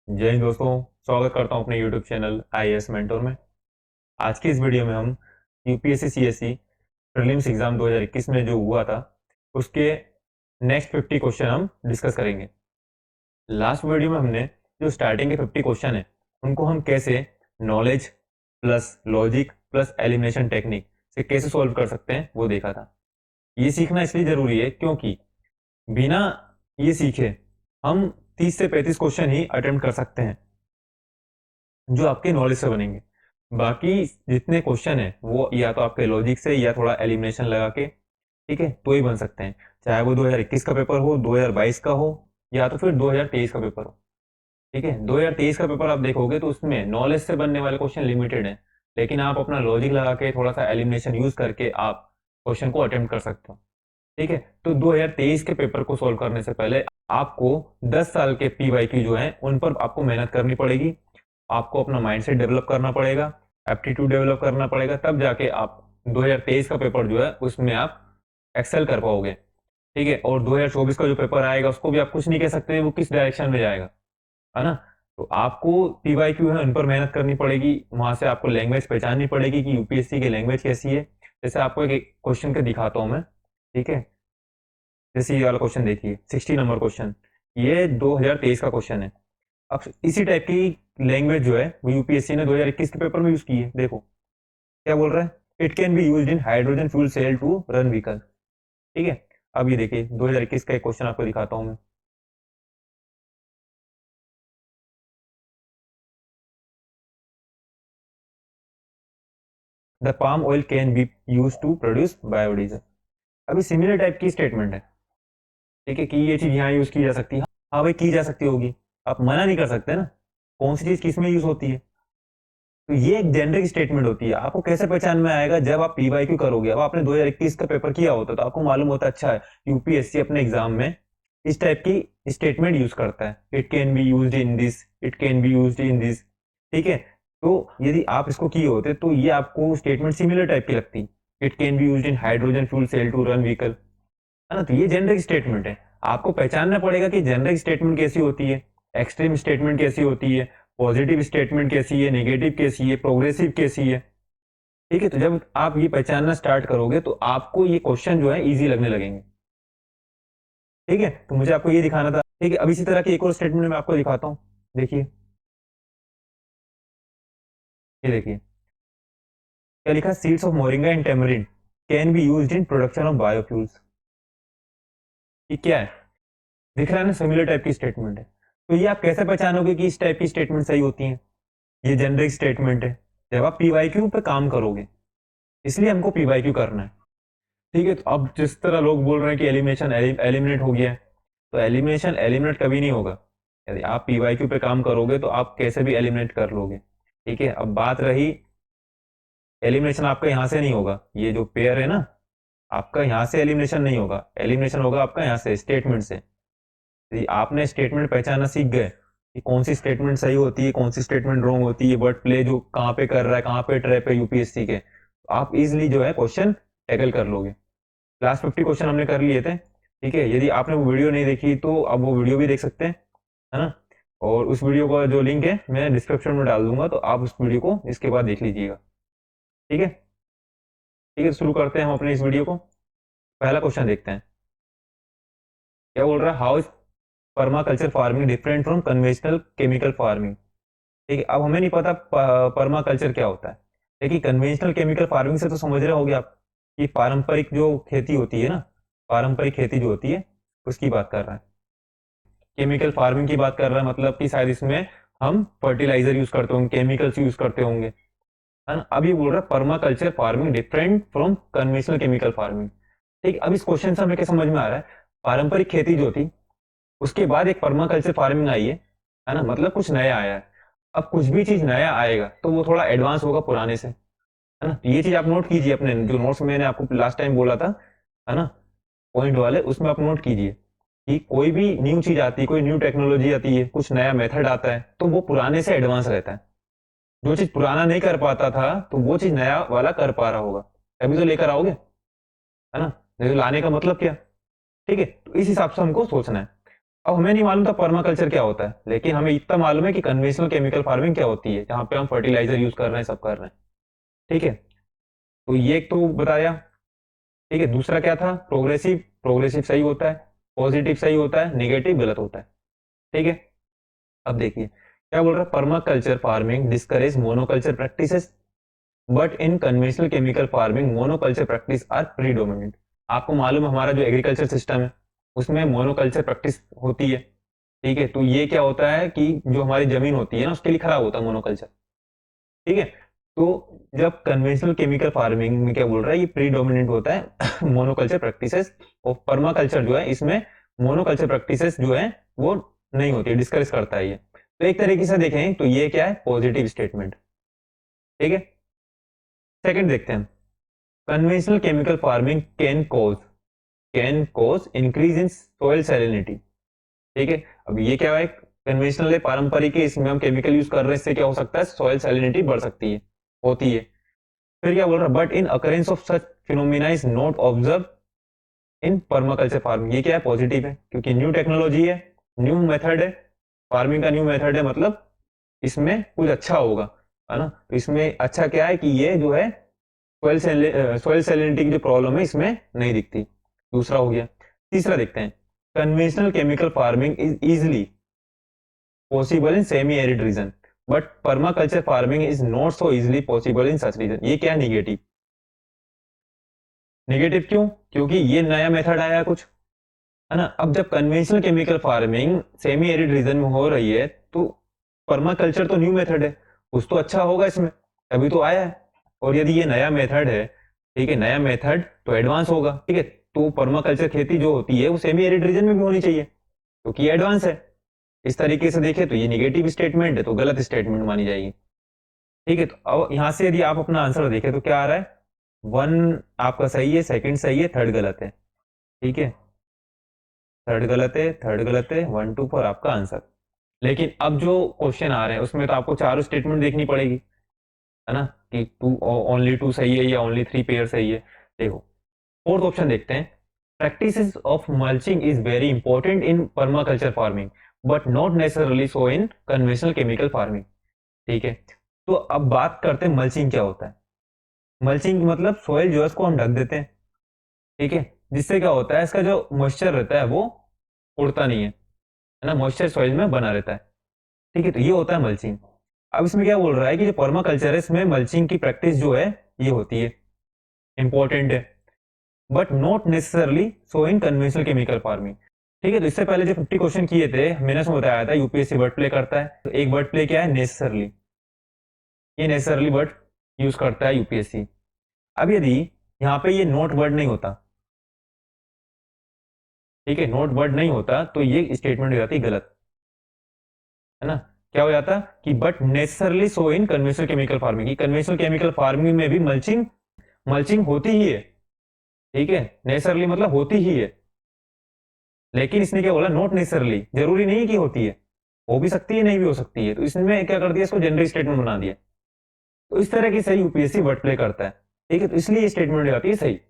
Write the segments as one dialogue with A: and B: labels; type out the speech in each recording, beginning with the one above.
A: जय हिंद दोस्तों। स्वागत करता हूं अपने YouTube चैनल IAS मेंटोर में। आज की इस वीडियो में हम यूपीएससी सीएससी प्रीलिम्स एग्जाम 2021 में जो हुआ था उसके नेक्स्ट 50 क्वेश्चन हम डिस्कस करेंगे। लास्ट वीडियो में हमने जो स्टार्टिंग के 50 क्वेश्चन है उनको हम कैसे knowledge plus logic plus elimination technique से कैसे सॉल्व कर सकते हैं वो देखा था। ये सीखना इसलिए जरूरी है क्योंकि बिना ये सीखे हम 30 से 35 क्वेश्चन ही अटेम्प्ट कर सकते हैं जो आपके नॉलेज से बनेंगे। बाकी जितने क्वेश्चन है वो या तो आपके लॉजिक से या थोड़ा एलिमिनेशन लगा के, ठीक है, तो ही बन सकते हैं। चाहे वो 2021 का पेपर हो, 2022 का हो या तो फिर 2023 का पेपर हो। ठीक है, 2023 का पेपर आप देखोगे तो उसमें नॉलेज से बनने वाले क्वेश्चन लिमिटेड है, लेकिन आप अपना लॉजिक लगा के थोड़ा सा एलिमिनेशन यूज करके आप क्वेश्चन को अटेम्प्ट कर सकते हो। ठीक है, तो 2023 के पेपर को सोल्व करने से पहले आपको 10 साल के पीवाईक्यू जो है उन पर आपको मेहनत करनी पड़ेगी। आपको अपना माइंडसेट डेवलप करना पड़ेगा, एप्टीट्यूड डेवलप करना पड़ेगा, तब जाके आप 2023 का पेपर जो है उसमें आप एक्सेल कर पाओगे। ठीक है, और 2024 का जो पेपर आएगा उसको भी आप कुछ नहीं कह सकते वो किस डायरेक्शन में जाएगा, है ना। तो आपको पीवाईक्यू है उन पर मेहनत करनी पड़ेगी, वहां से आपको लैंग्वेज पहचाननी पड़ेगी कि यूपीएससी की लैंग्वेज कैसी है। जैसे आपको एक क्वेश्चन के दिखाता हूं मैं। ठीक है, जैसे ये वाला क्वेश्चन देखिए, 60 नंबर क्वेश्चन, ये 2023 का क्वेश्चन है। अब इसी टाइप की लैंग्वेज जो है वो यूपीएससी ने 2021 के पेपर में यूज की है। देखो क्या बोल रहा है, it can be used in hydrogen fuel cell to run vehicle. ठीक है, अब ये देखिए 2021 का एक क्वेश्चन आपको दिखाता हूं मैं। The palm oil can be use to produce biodiesel. अभी सिमिलर टाइप की स्टेटमेंट है, ठीक है, कि ये चीज यहाँ यूज की जा सकती है। हाँ भाई, की जा सकती होगी, आप मना नहीं कर सकते ना, कौन सी चीज किस में यूज होती है। तो ये एक जेनरिक स्टेटमेंट होती है। आपको कैसे पहचान में आएगा, जब आप पीवाईक्यू करोगे। अब आपने 2021 का पेपर किया होता तो आपको मालूम होता, अच्छा है यूपीएससी अपने एग्जाम में इस टाइप की स्टेटमेंट यूज करता है, it can be used in this, it can be used in this. ठीक है, तो यदि आप इसको किए होते तो ये आपको स्टेटमेंट सिमिलर टाइप की लगती, it can be used in hydrogen fuel cell to run vehicle, है ना। तो ये जेनरिक स्टेटमेंट है। आपको पहचानना पड़ेगा कि जेनरिक स्टेटमेंट कैसी होती है, एक्सट्रीम स्टेटमेंट कैसी होती है, पॉजिटिव स्टेटमेंट कैसी है, नेगेटिव कैसी है, प्रोग्रेसिव कैसी है। ठीक है, तो जब आप ये पहचानना स्टार्ट करोगे तो आपको ये क्वेश्चन जो है इजी लगने लगेंगे। ठीक है, तो मुझे आपको ये दिखाना था। ठीक है, अब इसी तरह की एक और स्टेटमेंट मैं आपको दिखाता हूं। देखिए, ये देखिए क्या लिखा, seeds of moringa and tamarind can be used in production of biofuels. ये क्या है, दिख रहा है ना, सिमिलर टाइप की स्टेटमेंट है। तो ये आप कैसे पहचानोगे कि इस टाइप की स्टेटमेंट सही होती है। ये जेनरिक स्टेटमेंट है, जब आप पीवाईक्यू पे काम करोगे, इसलिए हमको पीवाईक्यू करना है। ठीक है, तो अब जिस तरह लोग बोल रहे हैं कि एलिमिनेशन एलिमिनेट हो गया है, तो एलिमिनेशन एलिमिनेट कभी नहीं होगा। यदि आप पीवाईक्यू पे काम करोगे तो आप कैसे भी एलिमिनेट कर लोगे। ठीक है, अब बात रही, एलिमिनेशन आपका यहाँ से नहीं होगा, ये जो पेयर है ना, आपका यहाँ से एलिमिनेशन नहीं होगा, एलिमिनेशन होगा आपका यहाँ से, स्टेटमेंट से। यदि आपने स्टेटमेंट पहचानना सीख गए कि कौन सी स्टेटमेंट सही होती है, कौन सी स्टेटमेंट रॉन्ग होती है, वर्ड प्ले जो कहाँ पे कर रहा है, कहाँ पे ट्रैप है यूपीएससी के, तो आप इजिली जो है क्वेश्चन टैकल कर लोगे। लास्ट 50 क्वेश्चन हमने कर लिए थे। ठीक है, यदि आपने वो वीडियो नहीं देखी तो अब वो वीडियो भी देख सकते हैं, है ना। और उस वीडियो का जो लिंक है मैं डिस्क्रिप्शन में डाल दूंगा, तो आप उस वीडियो को इसके बाद देख लीजिएगा। ठीक है, ठीक है, शुरू करते हैं हम अपने इस वीडियो को। पहला क्वेश्चन देखते हैं, क्या बोल रहा है, how is permaculture farming different from conventional chemical farming. ठीक है, अब हमें नहीं पता पर्माकल्चर क्या होता है, लेकिन कन्वेंशनल केमिकल फार्मिंग से तो समझ रहे होगे आप कि पारंपरिक जो खेती होती है ना, पारंपरिक खेती जो होती है उसकी बात कर रहा है। केमिकल फार्मिंग की बात कर रहा है, मतलब कि शायद इसमें हम फर्टिलाइजर यूज करते होंगे, केमिकल्स यूज करते होंगे, है ना। अब ये बोल रहा है permaculture farming different from conventional chemical farming. ठीक, अब इस क्वेश्चन से हमें क्या समझ में आ रहा है, पारंपरिक खेती जो थी उसके बाद एक पर्माकल्चर फार्मिंग आई है ना, मतलब कुछ नया आया है। अब कुछ भी चीज नया आएगा तो वो थोड़ा एडवांस होगा पुराने से, है ना। ये चीज आप नोट कीजिए, अपने जो नोट्स मैंने आपको लास्ट टाइम बोला था, है ना, पॉइंट वाले, उसमें आप नोट कीजिए कि कोई भी न्यू चीज आती है, कोई न्यू टेक्नोलॉजी आती है, कुछ नया मेथड आता है तो वो पुराने से एडवांस रहता है। जो चीज पुराना नहीं कर पाता था तो वो चीज नया वाला कर पा रहा होगा, तभी तो लेकर आओगे, है ना। नहीं तो लाने का मतलब क्या। ठीक है, तो इस हिसाब से हमको सोचना है। अब हमें नहीं मालूम था पर्माकल्चर क्या होता है, लेकिन हमें इतना मालूम है कि कन्वेंशनल केमिकल फार्मिंग क्या होती है, जहां पे हम फर्टिलाइजर यूज कर रहे हैं, सब कर रहे हैं। ठीक है, तो ये एक तो बताया। ठीक है, दूसरा क्या था, प्रोग्रेसिव। प्रोग्रेसिव सही होता है, पॉजिटिव सही होता है, नेगेटिव गलत होता है। ठीक है, अब देखिए क्या बोल रहा है, permaculture farming discourage monoculture practices, but in conventional chemical farming monoculture practice are predominant. आपको मालूम है हमारा जो एग्रीकल्चर सिस्टम है उसमें मोनोकल्चर प्रैक्टिस होती है। ठीक है, तो ये क्या होता है कि जो हमारी जमीन होती है ना उसके लिए खराब होता है मोनोकल्चर। ठीक है, तो जब कन्वेंशनल केमिकल फार्मिंग में क्या बोल रहा है, ये प्रीडोमिनेंट होता है मोनोकल्चर प्रैक्टिसेस, और पर्माकल्चर जो है इसमें मोनोकल्चर प्रैक्टिसेस जो है वो नहीं होती, डिस्करेज करता है ये। तो एक तरीके से देखें तो ये क्या है, पॉजिटिव स्टेटमेंट। ठीक है, सेकंड देखते हैं, conventional chemical farming can cause increase in soil salinity. ठीक है, अब ये क्या है, कन्वेंशनल है, पारंपरिक है, इसमें हम केमिकल यूज कर रहे हैं, इससे क्या हो सकता है, सॉइल सैलिनिटी बढ़ सकती है, होती है। फिर क्या बोल रहा है, but in occurrence of such phenomena is not observe in permaculture farming. ये क्या है, पॉजिटिव है, क्योंकि न्यू टेक्नोलॉजी है, न्यू मेथड है, फार्मिंग का न्यू मेथड है, मतलब इसमें कुछ अच्छा होगा, है ना। तो इसमें अच्छा क्या है कि ये जो है सॉइल सैलिनिटी की जो प्रॉब्लम है इसमें नहीं दिखती। दूसरा हो गया। तीसरा देखते हैं, conventional chemical farming is easily possible in semi arid region, but permaculture farming is not so easily possible in such region. ये क्या है, निगेटिव। नेगेटिव क्यों, क्योंकि ये नया मेथड आया कुछ, है ना। अब जब conventional chemical farming semi arid reason में हो रही है तो पर्माकल्चर तो न्यू मेथड है, कुछ तो अच्छा होगा इसमें, तभी तो आया है। और यदि ये नया मेथड है, ठीक है, नया मेथड तो एडवांस होगा। ठीक है, तो पर्माकल्चर खेती जो होती है वो सेमी एरिड रीजन में भी होनी चाहिए, क्योंकि ये एडवांस है। इस तरीके से देखें तो ये निगेटिव स्टेटमेंट है, तो गलत स्टेटमेंट मानी जाएगी। ठीक है, तो अब यहां से यदि आप अपना आंसर देखें तो क्या आ रहा है, 1 आपका सही है, सेकंड सही है, थर्ड गलत है। ठीक है, थर्ड गलत है, थर्ड गलत है, 1 2 4 आपका आंसर। लेकिन अब जो क्वेश्चन आ रहे हैं उसमें तो आपको चारों स्टेटमेंट देखनी पड़ेगी, है ना, कि टू ओनली 2 सही है या ओनली 3 पेयर सही है। देखो फोर्थ ऑप्शन देखते हैं, practices of mulching is very important in permaculture farming but not necessarily so in conventional chemical farming. ठीक है, तो अब बात करते हैं मल्चिंग क्या होता है। मल्चिंग मतलब सोयल जो है उसको हम ढक देते हैं, ठीक है, जिससे क्या होता है, इसका जो मॉइस्चर रहता है वो उड़ता नहीं है ना, मॉइस्चर सॉइल में बना रहता है। ठीक है, तो ये होता है मल्चिंग। अब इसमें क्या बोल रहा है कि जो पर्माकल्चर है इसमें मल्चिंग की प्रैक्टिस जो है ये होती है, इंपॉर्टेंट है, but not necessarily so in conventional chemical farming. ठीक है, तो इससे पहले जो 50 क्वेश्चन किए थे मैंने उसमें बताया था यूपीएससी वर्ड प्ले करता है, तो एक वर्ड प्ले क्या है, नेसेसरली। ये नेसेसरली वर्ड यूज करता है यूपीएससी। अब यदि यहाँ पे ये नोट वर्ड नहीं होता, ठीक है, नोट वर्ड नहीं होता तो ये स्टेटमेंट हो जाती गलत, है ना। क्या हो जाता कि but necessarily so in conventional chemical farming, conventional chemical farming में भी मल्चिंग मल्चिंग होती ही है। ठीक है, नेसेसरली मतलब होती ही है, लेकिन इसने क्या बोला, नॉट नेसेसरली, जरूरी नहीं कि होती है, हो भी सकती है नहीं भी हो सकती है, तो इसमें क्या कर दिया, इसको जनरल स्टेटमेंट बना दिया। तो इस तरह की सही यूपीएससी वर्ड प्ले करता है। ठीक है, तो इसलिए ये स्टेटमेंट हो जाती है सही।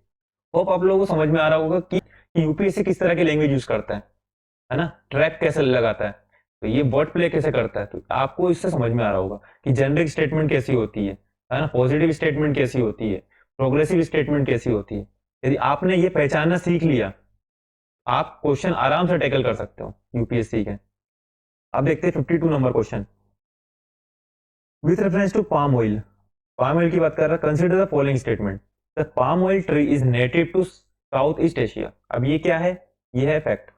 A: होप आप लोगों को समझ में आ रहा होगा कि यूपीएससी किस तरह की लैंग्वेज यूज करता है ना, ट्रैप कैसे लगाता है, तो ये वर्ड प्ले कैसे करता है, तो आपको इससे समझ में आ रहा होगा कि जेनरिक स्टेटमेंट कैसी होती है ना, पॉजिटिव स्टेटमेंट कैसी होती है, प्रोग्रेसिव स्टेटमेंट कैसी होती है। यदि आपने ये पहचानना सीख लिया, आप क्वेश्चन आराम से टैकल कर सकते हो यूपीएससी के। अब देखते हैं 52 number question, with reference to palm oil. Palm oil की बात कर रहा है, consider the following statement, the palm oil tree is native to south east Asia. अब ये क्या है, ये है फैक्ट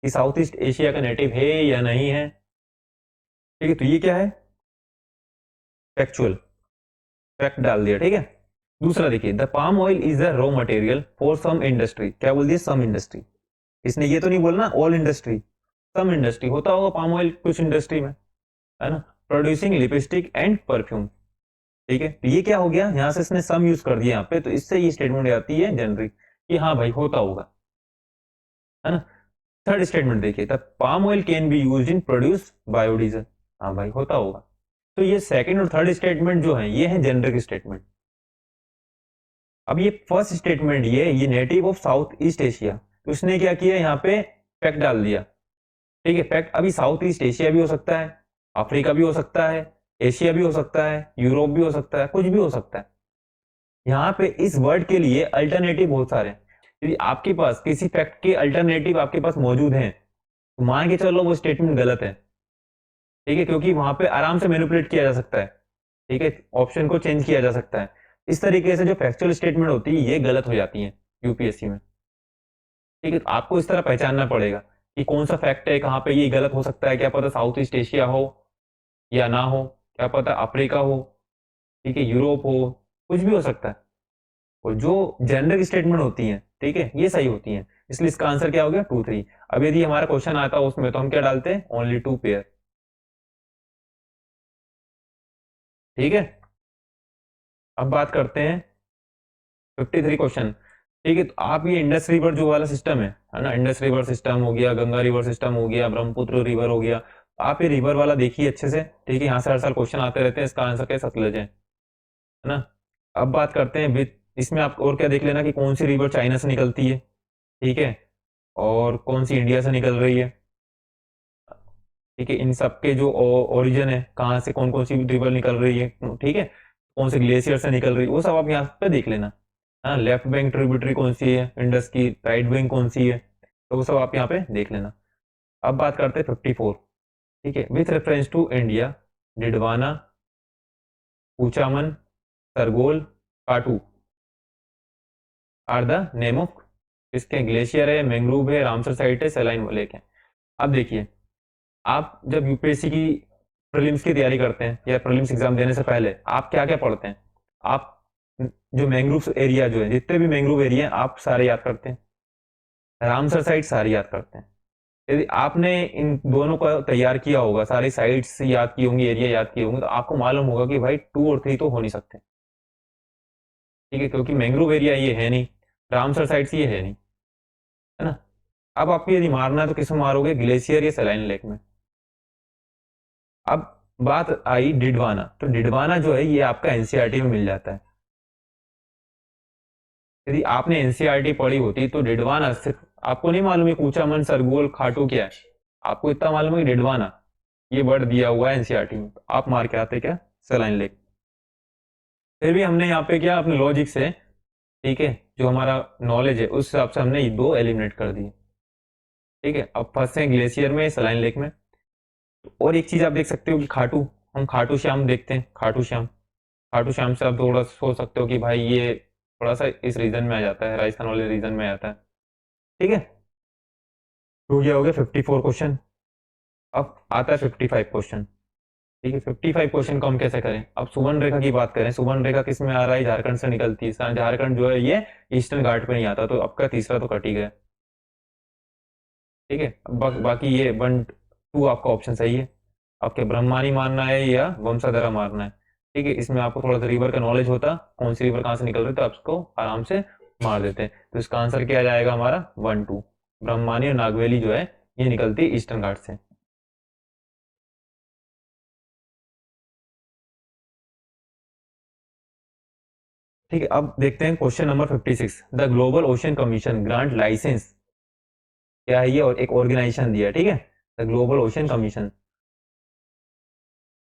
A: कि साउथ ईस्ट एशिया का नेटिव है या नहीं है। ठीक है, तो ये क्या है, फैक्चुअल, फैक्ट डाल दिया। ठीक है, दूसरा देखिए, the palm oil is the raw material for some industry. क्या बोल दिया, सम इंडस्ट्री, इसने ये तो नहीं बोलना ऑल इंडस्ट्री, सम इंडस्ट्री होता होगा पाम ऑयल कुछ इंडस्ट्री में, है ना, प्रोड्यूसिंग लिपस्टिक एंड परफ्यूम। ठीक है, तो ये क्या हो गया, यहां से इसने सम यूज कर दिया यहाँ पे, तो इससे ये स्टेटमेंट आती है जनरिक कि हाँ भाई होता होगा, है ना। थर्ड स्टेटमेंट देखिए, the palm oil can be use in produce biodiesel. हाँ भाई होता होगा। तो ये सेकंड और थर्ड स्टेटमेंट जो है ये है जेनरिक स्टेटमेंट। अब ये फर्स्ट स्टेटमेंट ये native of south east Asia, तो इसने क्या किया, यहाँ पे फैक्ट डाल दिया। ठीक है, फैक्ट अभी साउथ ईस्ट एशिया भी हो सकता है, अफ्रीका भी हो सकता है, एशिया भी हो सकता है, यूरोप भी हो सकता है, कुछ भी हो सकता है। यहाँ पे इस वर्ड के लिए अल्टरनेटिव बहुत सारे हैं। यदि आपके पास किसी फैक्ट के अल्टरनेटिव आपके पास मौजूद हैं तो मान के चलो वो स्टेटमेंट गलत है। ठीक है, क्योंकि वहां पे आराम से मैनिपुलेट किया जा सकता है। ठीक है, ऑप्शन को चेंज किया जा सकता है। इस तरीके से जो फैक्चुअल स्टेटमेंट होती है ये गलत हो जाती है यूपीएससी में। ठीक है, तो आपको इस तरह पहचानना पड़ेगा कि कौन सा फैक्ट है, कहाँ पे ये गलत हो सकता है। क्या पता साउथ ईस्ट एशिया हो या ना हो, क्या पता अफ्रीका हो, ठीक है, यूरोप हो, कुछ भी हो सकता है। और जो जेंडर स्टेटमेंट होती हैं, ठीक है, ये सही होती हैं। इसलिए इसका आंसर क्या हो गया, 2 3। अब यदि हमारा क्वेश्चन आता है उसमें तो हम क्या डालते हैं, ओनली 2 पेयर। ठीक है, अब बात करते हैं 53 क्वेश्चन। ठीक है, तो आप ये इंडस रिवर जो वाला सिस्टम है ना, इंडस रिवर सिस्टम हो गया, गंगा रिवर सिस्टम हो गया, ब्रह्मपुत्र रिवर हो गया, आप ये रिवर वाला देखिए अच्छे से। ठीक है, यहाँ से हर साल क्वेश्चन आते रहते हैं, इसका आंसर क्या, सतलज है ना। अब बात करते हैं विथ, इसमें आप और क्या देख लेना कि कौन सी रिवर चाइना से निकलती है, ठीक है, और कौन सी इंडिया से निकल रही है। ठीक है, इन सबके जो ओरिजिन है, कहाँ से कौन कौन सी रिवर निकल रही है, ठीक है, कौन से ग्लेशियर से निकल रही है, वो सब आप यहाँ पे देख लेना। हाँ, लेफ्ट बैंक ट्रिब्यूटरी कौन सी है इंडस की, राइट बैंक कौन सी है, तो वो सब आप यहाँ पे देख लेना। अब बात करते हैं 54। ठीक है, with reference to India, Didwana, पूचामन, सरगोल, काटू आर द नेम ऑफ, इसके ग्लेशियर है, मैंग्रोव है, रामसर साइट है, सैलाइन लेक है। अब देखिए, आप जब यूपीएससी की प्रीलिम्स की तैयारी करते हैं या प्रीलिम्स एग्जाम देने से पहले आप क्या क्या पढ़ते हैं, आप जो मैंग्रोव एरिया जो है, जितने भी मैंग्रोव एरिया हैं आप सारे याद करते हैं, रामसर साइट सारी याद करते हैं। यदि आपने इन दोनों को तैयार किया होगा, सारी साइट्स याद की होंगी, एरिया याद किए होंगे, तो आपको मालूम होगा कि भाई 2 और 3 तो हो नहीं सकते। ठीक है, क्योंकि मैंग्रोव एरिया ये है नहीं, रामसर साइट्स ये है नहीं, है ना। अब आपको यदि मारना है तो किसमें मारोगे, ग्लेशियर या सैलाइन लेक में। अब बात आई डिडवाना, तो डिडवाना जो है ये आपका एनसीईआरटी में मिल जाता है। यदि आपने एनसीईआरटी पढ़ी होती तो डिडवाना सिर्फ आपको नहीं मालूम है कूचामन सरगोल खाटू क्या है, आपको इतना मालूम है कि डिडवाना ये वर्ड दिया हुआ है एनसीईआरटी में, तो आप मार के आते क्या, सलाइन लेक। फिर भी हमने यहाँ पे क्या अपने लॉजिक से, ठीक है, जो हमारा नॉलेज है उस हिसाब से हमने ये 2 एलिमिनेट कर दिए। ठीक है, अब फंसते हैं ग्लेशियर में, सलाइन लेक में। और एक चीज आप देख सकते हो कि खाटू, हम खाटू श्याम देखते हैं, खाटू श्याम, खाटू श्याम से आप थोड़ा सोच सकते हो कि भाई ये थोड़ा सा इस रीजन में आ जाता है, राजस्थान वाले रीजन में आ जाता है। ठीक है, तो ये हो गया 54 क्वेश्चन। अब आता है 55 क्वेश्चन। ठीक है, 55 क्वेश्चन को हम कैसे करें, अब सुवर्ण रेखा की बात करें, सुवर्ण रेखा किस में आ रहा है, झारखंड से निकलती है, झारखंड जो है ये ईस्टर्न घाट पे नहीं आता, तो आपका तीसरा तो कट ही गया। ठीक है, बाकी ये 1 2 आपका ऑप्शन सही है। आपके ब्रह्मानी मानना है या वंशाधरा मारना है। ठीक है, इसमें आपको थोड़ा सा रिवर का नॉलेज होता, कौन सी रिवर कहाँ से निकल रही है, तो आपको आराम से मार देते हैं। तो इसका आंसर क्या जाएगा हमारा, 1 2। ब्रह्मानी और नागवेली जो है ये निकलती है ईस्टर्न घाट से। ठीक है, अब देखते हैं question number 56। The global ocean commission grant licence, क्या है ये, और एक ऑर्गेनाइजेशन दिया है। ठीक है, the global ocean commission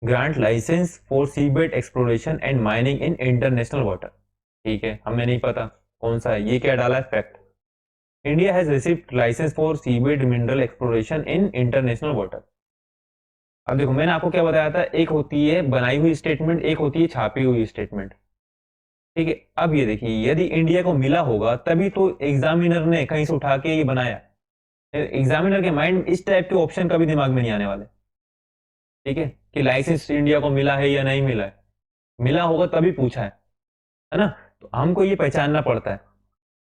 A: grant licence for seabed exploration and mining in international water. ठीक है, हमें नहीं पता कौन सा है, ये क्या डाला है, fact. India has received licence for seabed mineral exploration in international water. अब देखो मैंने आपको क्या बताया था, एक होती है बनाई हुई स्टेटमेंट, एक होती है छापी हुई स्टेटमेंट। ठीक है, अब ये देखिए, यदि इंडिया को मिला होगा तभी तो एग्जामिनर ने कहीं से उठा के ये बनाया। एग्जामिनर के माइंड इस टाइप के ऑप्शन कभी दिमाग में नहीं आने वाले। ठीक है, कि लाइसेंस इंडिया को मिला है या नहीं मिला है, मिला होगा तभी पूछा है ना। तो हमको ये पहचानना पड़ता है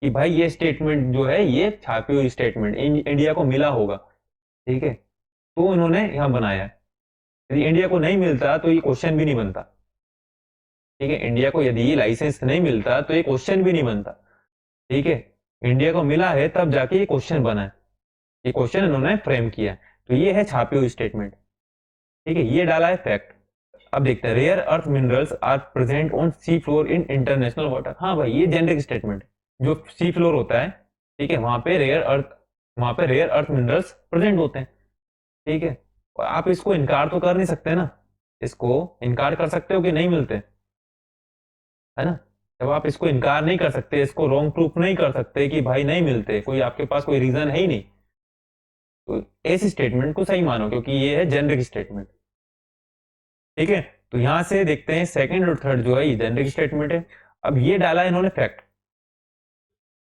A: कि भाई ये स्टेटमेंट जो है ये छापी हुई स्टेटमेंट, इंडिया को मिला होगा। ठीक है, तो उन्होंने यहाँ बनाया है। यदि इंडिया को नहीं मिलता तो ये क्वेश्चन भी नहीं बनता। ठीक है, इंडिया को यदि ये लाइसेंस नहीं मिलता तो ये क्वेश्चन भी नहीं बनता। ठीक है, इंडिया को मिला है तब जाके ये क्वेश्चन बना है, ये क्वेश्चन इन्होंने फ्रेम किया है। तो ये है छापी हुई स्टेटमेंट। ठीक है, ये डाला है फैक्ट। अब देखते हैं, rare earth minerals are present on sea floor in international water. हाँ भाई, ये जेनरिक स्टेटमेंट, जो सी फ्लोर होता है, ठीक है, वहां पे रेयर अर्थ मिनरल्स प्रेजेंट होते हैं। ठीक है, और आप इसको इनकार तो कर नहीं सकते ना, इसको इनकार कर सकते हो कि नहीं मिलते, है ना। जब आप इसको इनकार नहीं कर सकते, इसको रॉन्ग प्रूफ नहीं कर सकते कि भाई नहीं मिलते, कोई आपके पास कोई रीजन है ही नहीं, तो इस स्टेटमेंट को सही मानो क्योंकि ये है जेनरिक स्टेटमेंट। ठीक है, तो यहां से देखते हैं सेकंड और थर्ड जो है ये जेनरिक स्टेटमेंट है। अब ये डाला इन्होंने फैक्ट,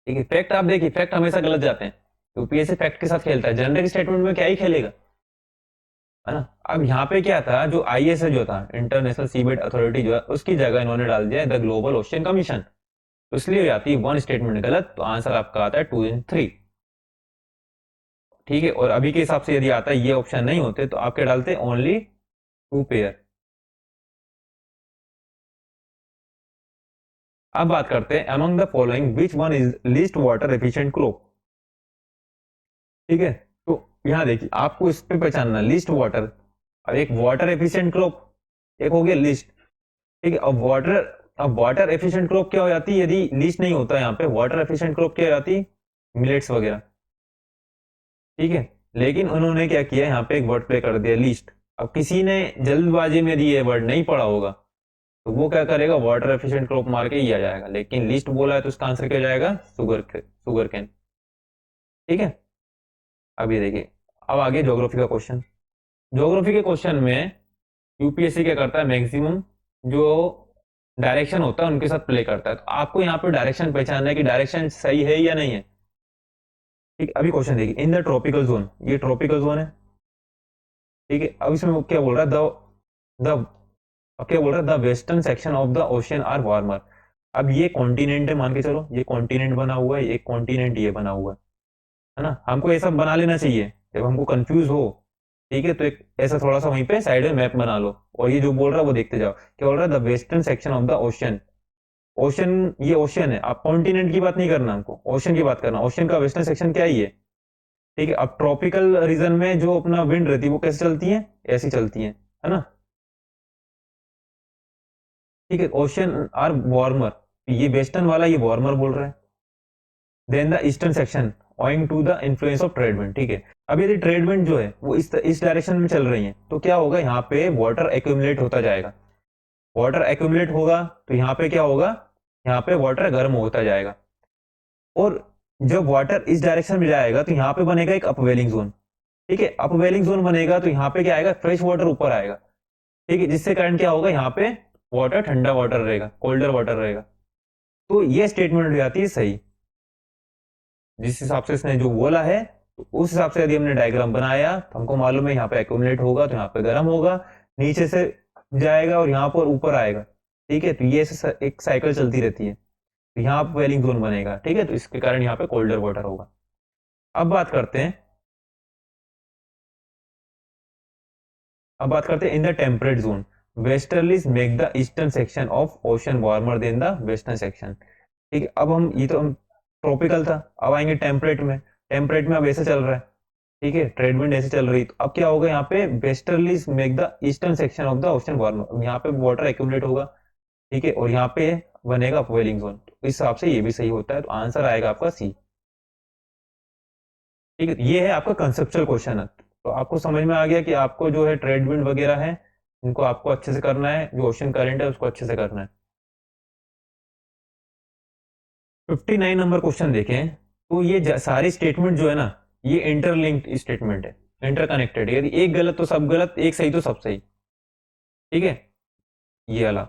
A: ठीक है, फैक्ट आप देखिए फैक्ट हमेशा गलत जाते हैं, यूपीएससी फैक्ट के साथ खेलता है, जेनरिक स्टेटमेंट में क्या ही खेलेगा, है ना। अब यहाँ पे क्या था, जो आईएस जो था इंटरनेशनल सीबेड अथॉरिटी जो है, उसकी जगह इन्होंने डाल दिया द ग्लोबल ओशियन कमीशन, तो इसलिए आती है वन स्टेटमेंट गलत, तो आंसर आपका आता है 2 and 3। ठीक है, और अभी के हिसाब से यदि आता है ये ऑप्शन नहीं होते तो आप क्या डालते ओनली 2 पेयर। अब बात करते हैं among the following which one is least water efficient crop. ठीक है, तो यहां देखिए आपको इस पे पहचानना लीस्ट वाटर, अब एक वाटर एफिशिएंट क्रॉप, एक हो गया लिस्ट। ठीक है, अब वाटर एफिशिएंट क्रॉप क्या हो जाती है, यदि लिस्ट नहीं होता यहाँ पे वाटर एफिशिएंट क्रॉप क्या हो जाती है, मिलेट्स वगैरह। ठीक है, लेकिन उन्होंने क्या किया यहाँ पे एक वर्ड प्ले कर दिया लिस्ट। अब किसी ने जल्दबाजी में यदि ये वर्ड नहीं पढ़ा होगा तो वो क्या करेगा, वाटर एफिशिएंट क्रॉप मार के ही आ जाएगा, लेकिन लिस्ट बोला है तो उसका आंसर क्या जाएगा, शुगर कैन। ठीक है, अब ये देखिए, अब आगे ज्योग्राफी का क्वेश्चन। ज्योग्राफी के क्वेश्चन में यूपीएससी क्या करता है, मैक्सिमम जो डायरेक्शन होता है उनके साथ प्ले करता है, तो आपको यहाँ पे डायरेक्शन पहचानना है कि डायरेक्शन सही है या नहीं है। ठीक, अभी क्वेश्चन देखिए, इन द ट्रॉपिकल जोन, ये ट्रॉपिकल जोन है। ठीक है, अब इसमें वो क्या बोल रहा है, द अब क्या बोल रहा है, the western section of the ocean are warmer. अब ये कॉन्टिनेंट है, मान के चलो ये कॉन्टिनेंट बना हुआ है, एक कॉन्टिनेंट ये बना हुआ है ना, हमको ये सब बना लेना चाहिए जब हमको कंफ्यूज हो। ठीक है, तो एक ऐसा थोड़ा सा वहीं पे साइड में मैप बना लो, और ये जो बोल रहा है वो देखते जाओ, क्या बोल रहा है, the western section of the ocean. Ocean, ये ओशियन है, आप कॉन्टिनेंट की बात नहीं करना, हमको ओशन की बात करना, ओशन का वेस्टर्न सेक्शन क्या ही है। ठीक है, अब ट्रॉपिकल रीजन में जो अपना विंड रहती है वो कैसे चलती है, ऐसी चलती है ना। ठीक है, ओशन आर वार्मर, ये वेस्टर्न वाला ये वार्मर बोल रहा है। Then the eastern section owing to the influence of trade wind. ठीक है, अब यदि ट्रेड विंड जो है वो इस डायरेक्शन में चल रही है तो क्या होगा, यहाँ पे वाटर एक्यूमुलेट होता जाएगा, वाटर एक्यूमुलेट होगा तो यहाँ पे क्या होगा, यहाँ पे वाटर गर्म होता जाएगा, और जब वाटर इस डायरेक्शन में जाएगा तो यहाँ पे बनेगा एक अपवेलिंग जोन। ठीक है, अपवेलिंग जोन बनेगा तो यहाँ पे क्या आएगा, फ्रेश वाटर ऊपर आएगा। ठीक है, जिससे कारण क्या होगा, यहाँ पे वाटर ठंडा वाटर रहेगा, कोल्डर वाटर रहेगा, तो ये स्टेटमेंट हो जाती है सही। जिस हिसाब से इसने जो बोला है तो उस हिसाब से यदि हमने डायग्राम बनाया तो हमको मालूम है यहाँ पे एक्यूमुलेट होगा तो यहाँ पे गर्म होगा, नीचे से जाएगा और यहाँ पर ऊपर आएगा। ठीक है, तो ये एक साइकिल चलती रहती है, तो यहाँ पे वेलिंग जोन बनेगा। ठीक है, तो इसके कारण यहाँ पे कोल्डर वाटर होगा। अब बात करते हैं in the temperate zone, westerlies make the eastern section of ocean warmer than the western section. ठीक है, अब हम ये तो ट्रॉपिकल था, अब आएंगे टेम्परेट में, टेम्परेट में अब ऐसे चल रहा है। ठीक है, ट्रेड विंड ऐसे चल रही, तो अब क्या होगा, यहाँ पे westerlies make the eastern section of the ocean warmer, यहाँ पे वाटर एक्यूमुलेट होगा। ठीक है, और यहाँ पे बनेगा अपवेलिंग जोन, तो इस हिसाब से ये भी सही होता है, तो आंसर आएगा आपका सी। ठीक है, ये है आपका कंसेप्चुअल क्वेश्चन है, तो आपको समझ में आ गया कि आपको जो है ट्रेड विंड वगैरह है इनको आपको अच्छे से करना है, जो ओशन करंट है उसको अच्छे से करना है। 59 नंबर क्वेश्चन देखें, तो ये सारी स्टेटमेंट जो है ना, ये इंटरलिंक्ड स्टेटमेंट है, इंटरकनेक्टेड, यदि एक गलत तो सब गलत, एक सही तो सब सही। ठीक है, ये वाला,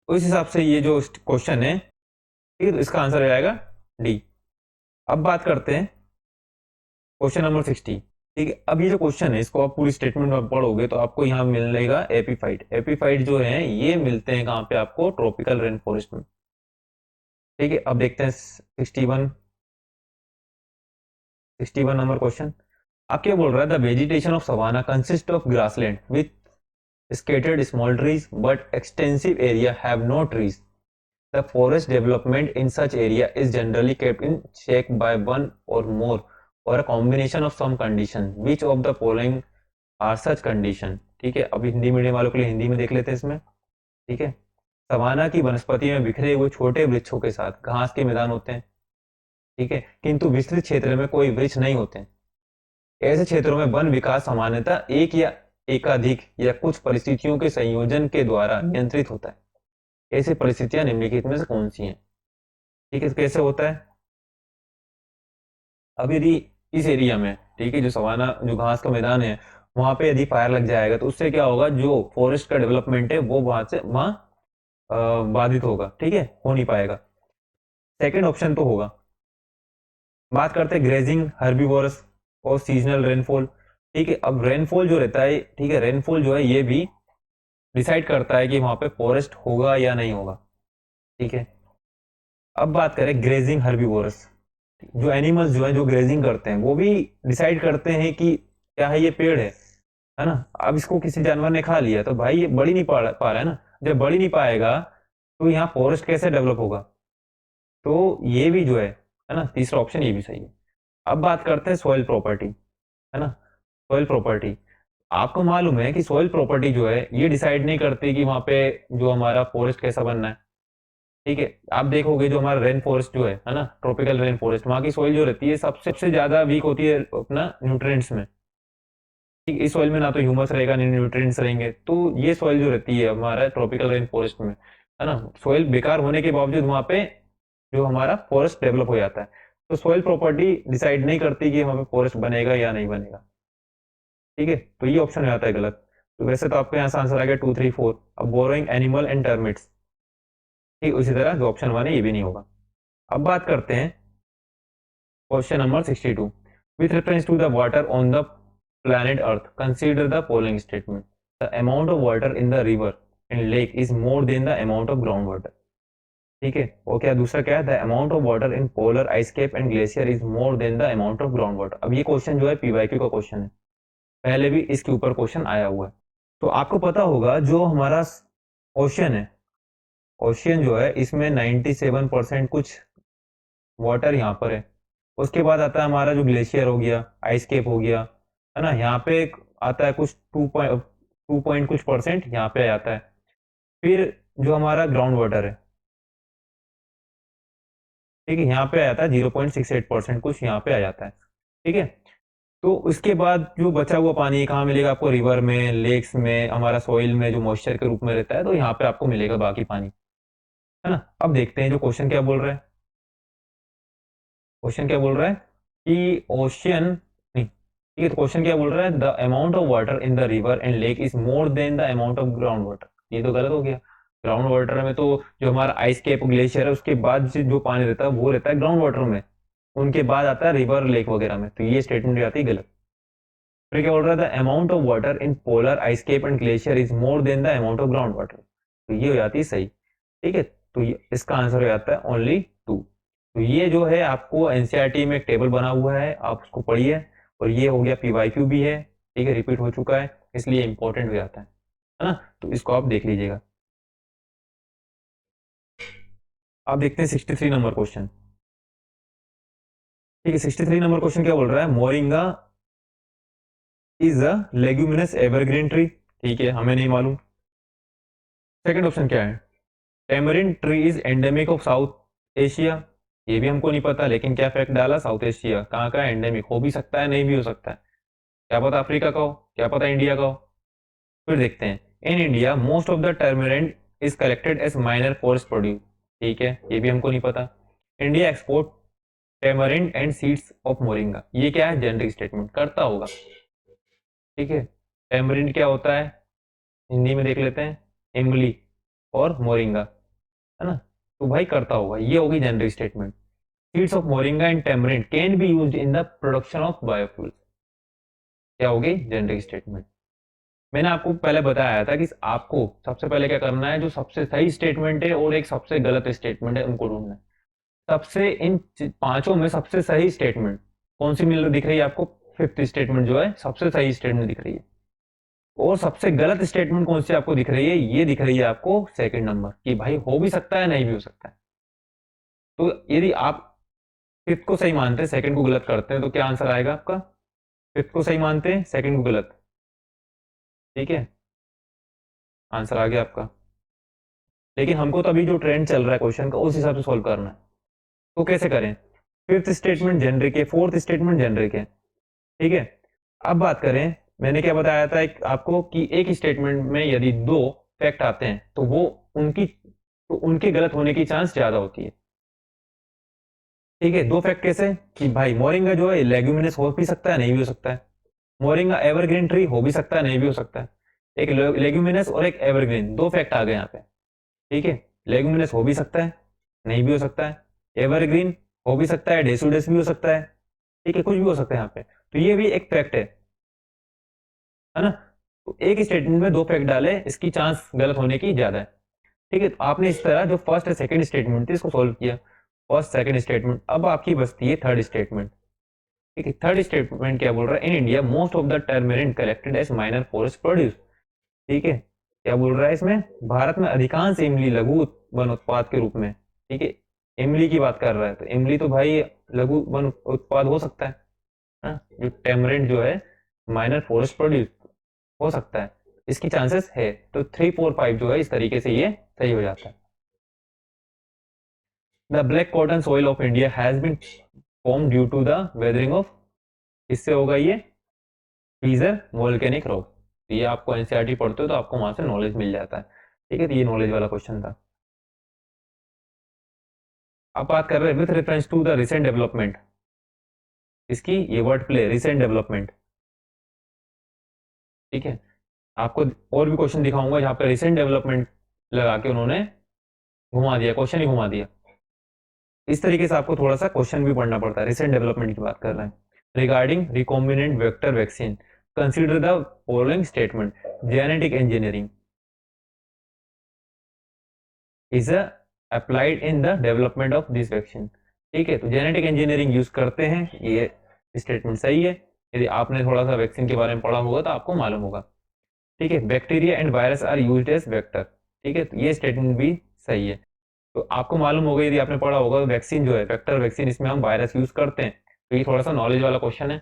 A: उस हिसाब से ये जो क्वेश्चन है, ठीक है, तो इसका आंसर हो जाएगा डी। अब बात करते हैं क्वेश्चन नंबर 60। ठीक है, अब ये जो क्वेश्चन है इसको आप पूरी स्टेटमेंट में पढ़ोगे तो आपको यहाँ मिलेगा एपीफाइट। एपीफाइट जो है ये मिलते हैं कहाँ पे, आपको ट्रॉपिकल रेन फॉरेस्ट में। ठीक है, अब देखते हैं 61 नंबर क्वेश्चन। आप क्या बोल रहा है, the vegetation of savanna consist of grassland with scattered small trees but extensive area have no trees. The forest development in such area is generally kept in check by one or more or a combination of some condition. Which of the following are such condition? ठीक है, अब Hindi medium वालों के लिए हिंदी में देख लेते हैं इसमें। ठीक है, सवाना की वनस्पति में बिखरे हुए छोटे वृक्षों के साथ घास के मैदान होते हैं। ठीक है, किंतु विस्तृत क्षेत्र में कोई वृक्ष नहीं होते हैं। ऐसे क्षेत्रों में वन विकास सामान्यतः एक या एकाधिक या कुछ परिस्थितियों के संयोजन के द्वारा नियंत्रित होता है। ऐसी परिस्थितियां निम्नलिखित में से कौन सी हैं? ठीक है, कैसे होता है? अब यदि इस एरिया में, ठीक है, जो सवाना, जो घास का मैदान है, वहां पे यदि फायर लग जाएगा तो उससे क्या होगा, जो फॉरेस्ट का डेवलपमेंट है वो वहां से बाधित होगा, ठीक है, हो नहीं पाएगा। सेकंड ऑप्शन तो होगा। बात करते हैं ग्रेजिंग, हर्बीवोरस और सीजनल रेनफॉल। ठीक है, अब रेनफॉल जो रहता है, ठीक है, रेनफॉल जो है ये भी डिसाइड करता है कि वहां पे फॉरेस्ट होगा या नहीं होगा। ठीक है, अब बात करें ग्रेजिंग हर्बीवोरस, जो एनिमल्स जो है जो ग्रेजिंग करते हैं वो भी डिसाइड करते हैं कि क्या है, ये पेड़ है ना। अब इसको किसी जानवर ने खा लिया तो भाई ये बढ़ ही नहीं पा रहा है ना। जब बढ़ ही नहीं पाएगा तो यहाँ फॉरेस्ट कैसे डेवलप होगा? तो ये भी जो है ना, तीसरा ऑप्शन ये भी सही है। अब बात करते हैं सॉइल प्रॉपर्टी, है ना। सॉइल प्रॉपर्टी, आपको मालूम है कि सॉइल प्रॉपर्टी जो है ये डिसाइड नहीं करती कि वहां पे जो हमारा फॉरेस्ट कैसा बनना है। ठीक है, आप देखोगे जो हमारा रेन फॉरेस्ट जो है ना, ट्रॉपिकल रेन फॉरेस्ट, वहां की सॉइल जो रहती है सबसे ज्यादा वीक होती है अपना न्यूट्रिएंट्स में। ठीक, इस सॉइल में ना तो ह्यूमस रहेगा ना न्यूट्रिएंट्स रहेंगे, तो ये सॉइल जो रहती है हमारा ट्रॉपिकल रेन फॉरेस्ट में, है ना, सॉइल बेकार होने के बावजूद वहां पे जो हमारा फॉरेस्ट डेवलप हो जाता है। तो सॉइल प्रॉपर्टी डिसाइड नहीं करती कि वहां पे फॉरेस्ट बनेगा या नहीं बनेगा। ठीक है, तो ये ऑप्शन हो जाता है गलत। तो वैसे तो आपको यहाँ से आंसर आ गया 2, 3, 4। अब बोरोइंग एनिमल एंड टर्मिट्स, ठीक, उसी तरह जो ऑप्शन 1 है ये भी नहीं होगा। अब बात करते हैं question number 62। With reference to the water on the planet Earth, consider the following statement. The amount of water in the river and lake is more than the amount of groundwater. ठीक है, और क्या दूसरा क्या है? The amount of water in polar ice cap and glacier is more than the amount of groundwater. अब ये question जो है PYQ का क्वेश्चन है, पहले भी इसके ऊपर क्वेश्चन आया हुआ है। तो आपको पता होगा जो हमारा ओशन है, ओशियन जो है इसमें 97% कुछ वाटर यहाँ पर है। उसके बाद आता है हमारा जो ग्लेशियर हो गया, आइस केप हो गया, है ना, यहाँ पे आता है कुछ 2 पॉइंट कुछ परसेंट यहाँ पे आता है। फिर जो हमारा ग्राउंड वाटर है, ठीक है, यहाँ पे आ जाता है 0.68% कुछ यहाँ पे आ जाता है। ठीक है, तो उसके बाद जो बचा हुआ पानी कहाँ मिलेगा आपको? रिवर में, लेक्स में, हमारा सॉइल में जो मॉइस्चर के रूप में रहता है, तो यहाँ पे आपको मिलेगा बाकी पानी, है ना। अब देखते हैं जो क्वेश्चन क्या बोल रहा है। क्वेश्चन क्या बोल रहा है कि ओशियन, नहीं, ठीक है, तो क्वेश्चन क्या बोल रहा है? The amount of water in the river and lake is more than the amount of ground water. ये तो गलत हो गया। ग्राउंड वाटर में तो जो हमारा आइस कैप ग्लेशियर है उसके बाद से जो पानी रहता है वो रहता है ग्राउंड वाटर में, उनके बाद आता है रिवर लेक वगैरह में, तो ये स्टेटमेंट भी आती है गलत। फिर क्या बोल रहा है? The amount of water in polar ice cap and glacier is more than the amount of ground water, तो ये हो जाती है सही। ठीक है, तो इसका आंसर हो जाता है ओनली 2। तो ये जो है आपको एनसीईआरटी में एक टेबल बना हुआ है, आप उसको पढ़िए, और ये हो गया पीवाईक्यू भी है, ठीक है, रिपीट हो चुका है, इसलिए इंपॉर्टेंट हो जाता है ना, तो इसको आप देख लीजिएगा। आप देखते हैं 63 नंबर क्वेश्चन। ठीक है, 63 नंबर क्वेश्चन क्या बोल रहा है? Moringa is a leguminous evergreen tree. ठीक है, हमें नहीं मालूम। सेकंड ऑप्शन क्या है? Tamarind tree is endemic of south Asia. ये भी हमको नहीं पता, लेकिन क्या फैक्ट डाला? साउथ एशिया कहाँ का एंडेमिक हो भी सकता है, नहीं भी हो सकता है, क्या पता अफ्रीका का हो, क्या पता इंडिया का हो। फिर देखते हैं, in India most of the tamarind is collected as minor forest produce. ठीक है, ये भी हमको नहीं पता। India export tamarind and seeds of moringa, ये क्या है? जेनरिक स्टेटमेंट, करता होगा। ठीक है, टेमरिन क्या होता है हिंदी में देख लेते हैं, इमली, और मोरिंगा, है ना, तो भाई करता होगा, ये होगी generic statement. Seeds of moringa and tamarind can be used in the production of biofuels, क्या होगी? Generic statement. मैंने आपको पहले बताया था कि आपको सबसे पहले क्या करना है, जो सबसे सही स्टेटमेंट है और एक सबसे गलत स्टेटमेंट है उनको ढूंढना है। सबसे इन पांचों में सबसे सही स्टेटमेंट कौन सी मिल दिख रही है आपको? फिफ्थ स्टेटमेंट जो है सबसे सही स्टेटमेंट दिख रही है। और सबसे गलत स्टेटमेंट कौन सी आपको दिख रही है? ये दिख रही है आपको सेकंड नंबर, कि भाई हो भी सकता है नहीं भी हो सकता है। तो यदि आप फिफ्थ को सही मानते हैं, सेकंड को गलत करते हैं, तो क्या आंसर आएगा आपका? फिफ्थ को सही मानते हैं, सेकंड को गलत। ठीक है, आंसर आ गया आपका। लेकिन हमको तो अभी जो ट्रेंड चल रहा है क्वेश्चन का उस हिसाब से सॉल्व करना है, तो कैसे करें? फिफ्थ स्टेटमेंट जेनरिक है, फोर्थ स्टेटमेंट जेनरिक है, ठीक है, अब बात करें, मैंने क्या बताया था आपको कि एक स्टेटमेंट में यदि दो फैक्ट आते हैं तो वो उनके गलत होने की चांस ज्यादा होती है। ठीक है, दो फैक्ट कैसे कि भाई मोरिंगा जो है लेग्यूमिनस हो भी सकता है, नहीं भी हो सकता है। मोरिंगा एवरग्रीन ट्री हो भी सकता है, नहीं भी हो सकता है। एक लेग्यूमिनस और एक एवरग्रीन, दो फैक्ट आ गए यहाँ पे। ठीक है, लेग्यूमिनस हो भी सकता है, नहीं भी हो सकता है। एवरग्रीन हो भी सकता है, डेसिडस भी हो सकता है। ठीक है, कुछ भी हो सकता है यहाँ पे, तो ये भी एक फैक्ट है ना। तो एक स्टेटमेंट में दो फैक्ट डाले, इसकी चांस गलत होने की ज्यादा है। ठीक है, तो आपने इस तरह जो फर्स्ट और सेकंड स्टेटमेंट थी इसको सोल्व किया, फर्स्ट सेकंड स्टेटमेंट। अब आपकी बचती है थर्ड स्टेटमेंट। ठीक है, थर्ड स्टेटमेंट क्या बोल रहा है, in India most of the tamarind collected as minor forest produce. ठीक है, क्या बोल रहा है इसमें, भारत में अधिकांश इमली लघु वन उत्पाद के रूप में। ठीक है, इमली की बात कर रहा है, तो इमली तो भाई लघु वन उत्पाद हो सकता है ना? जो टेमरिन जो है माइनर फॉरेस्ट प्रोड्यूस हो सकता है, इसकी चांसेस है। तो 3 4 5 जो है इस तरीके से ये सही हो जाता है। The black cotton soil of India has been form due to the weathering of, इससे होगा ये फ्रीजर वोल्केनिक रॉक। ये आपको एनसीईआरटी पढ़ते हो तो आपको वहां से नॉलेज मिल जाता है। ठीक है, तो ये नॉलेज वाला क्वेश्चन था। अब बात कर रहे हैं with reference to the recent development, इसकी ये वर्ड प्ले रिसेंट डेवलपमेंट। ठीक है, आपको और भी क्वेश्चन दिखाऊंगा जहां पे रिसेंट डेवलपमेंट लगा के उन्होंने घुमा दिया, क्वेश्चन ही घुमा दिया। इस तरीके से आपको थोड़ा सा क्वेश्चन भी पढ़ना पड़ता है। रिसेंट डेवलपमेंट की बात कर रहे हैं, regarding recombinant vector vaccine consider the following statement, genetic engineering is applied in the development of this vaccine. ठीक है, तो जेनेटिक इंजीनियरिंग यूज करते हैं, ये स्टेटमेंट सही है। यदि आपने थोड़ा सा वैक्सीन के बारे में पढ़ा होगा तो आपको मालूम होगा। ठीक है, bacteria and virus are used as vector. ठीक है, तो ये स्टेटमेंट भी सही है। तो आपको मालूम होगा, यदि आपने पढ़ा होगा, वैक्सीन जो है वेक्टर वैक्सीन, इसमें हम वायरस यूज करते हैं। तो ये थोड़ा सा नॉलेज वाला क्वेश्चन है।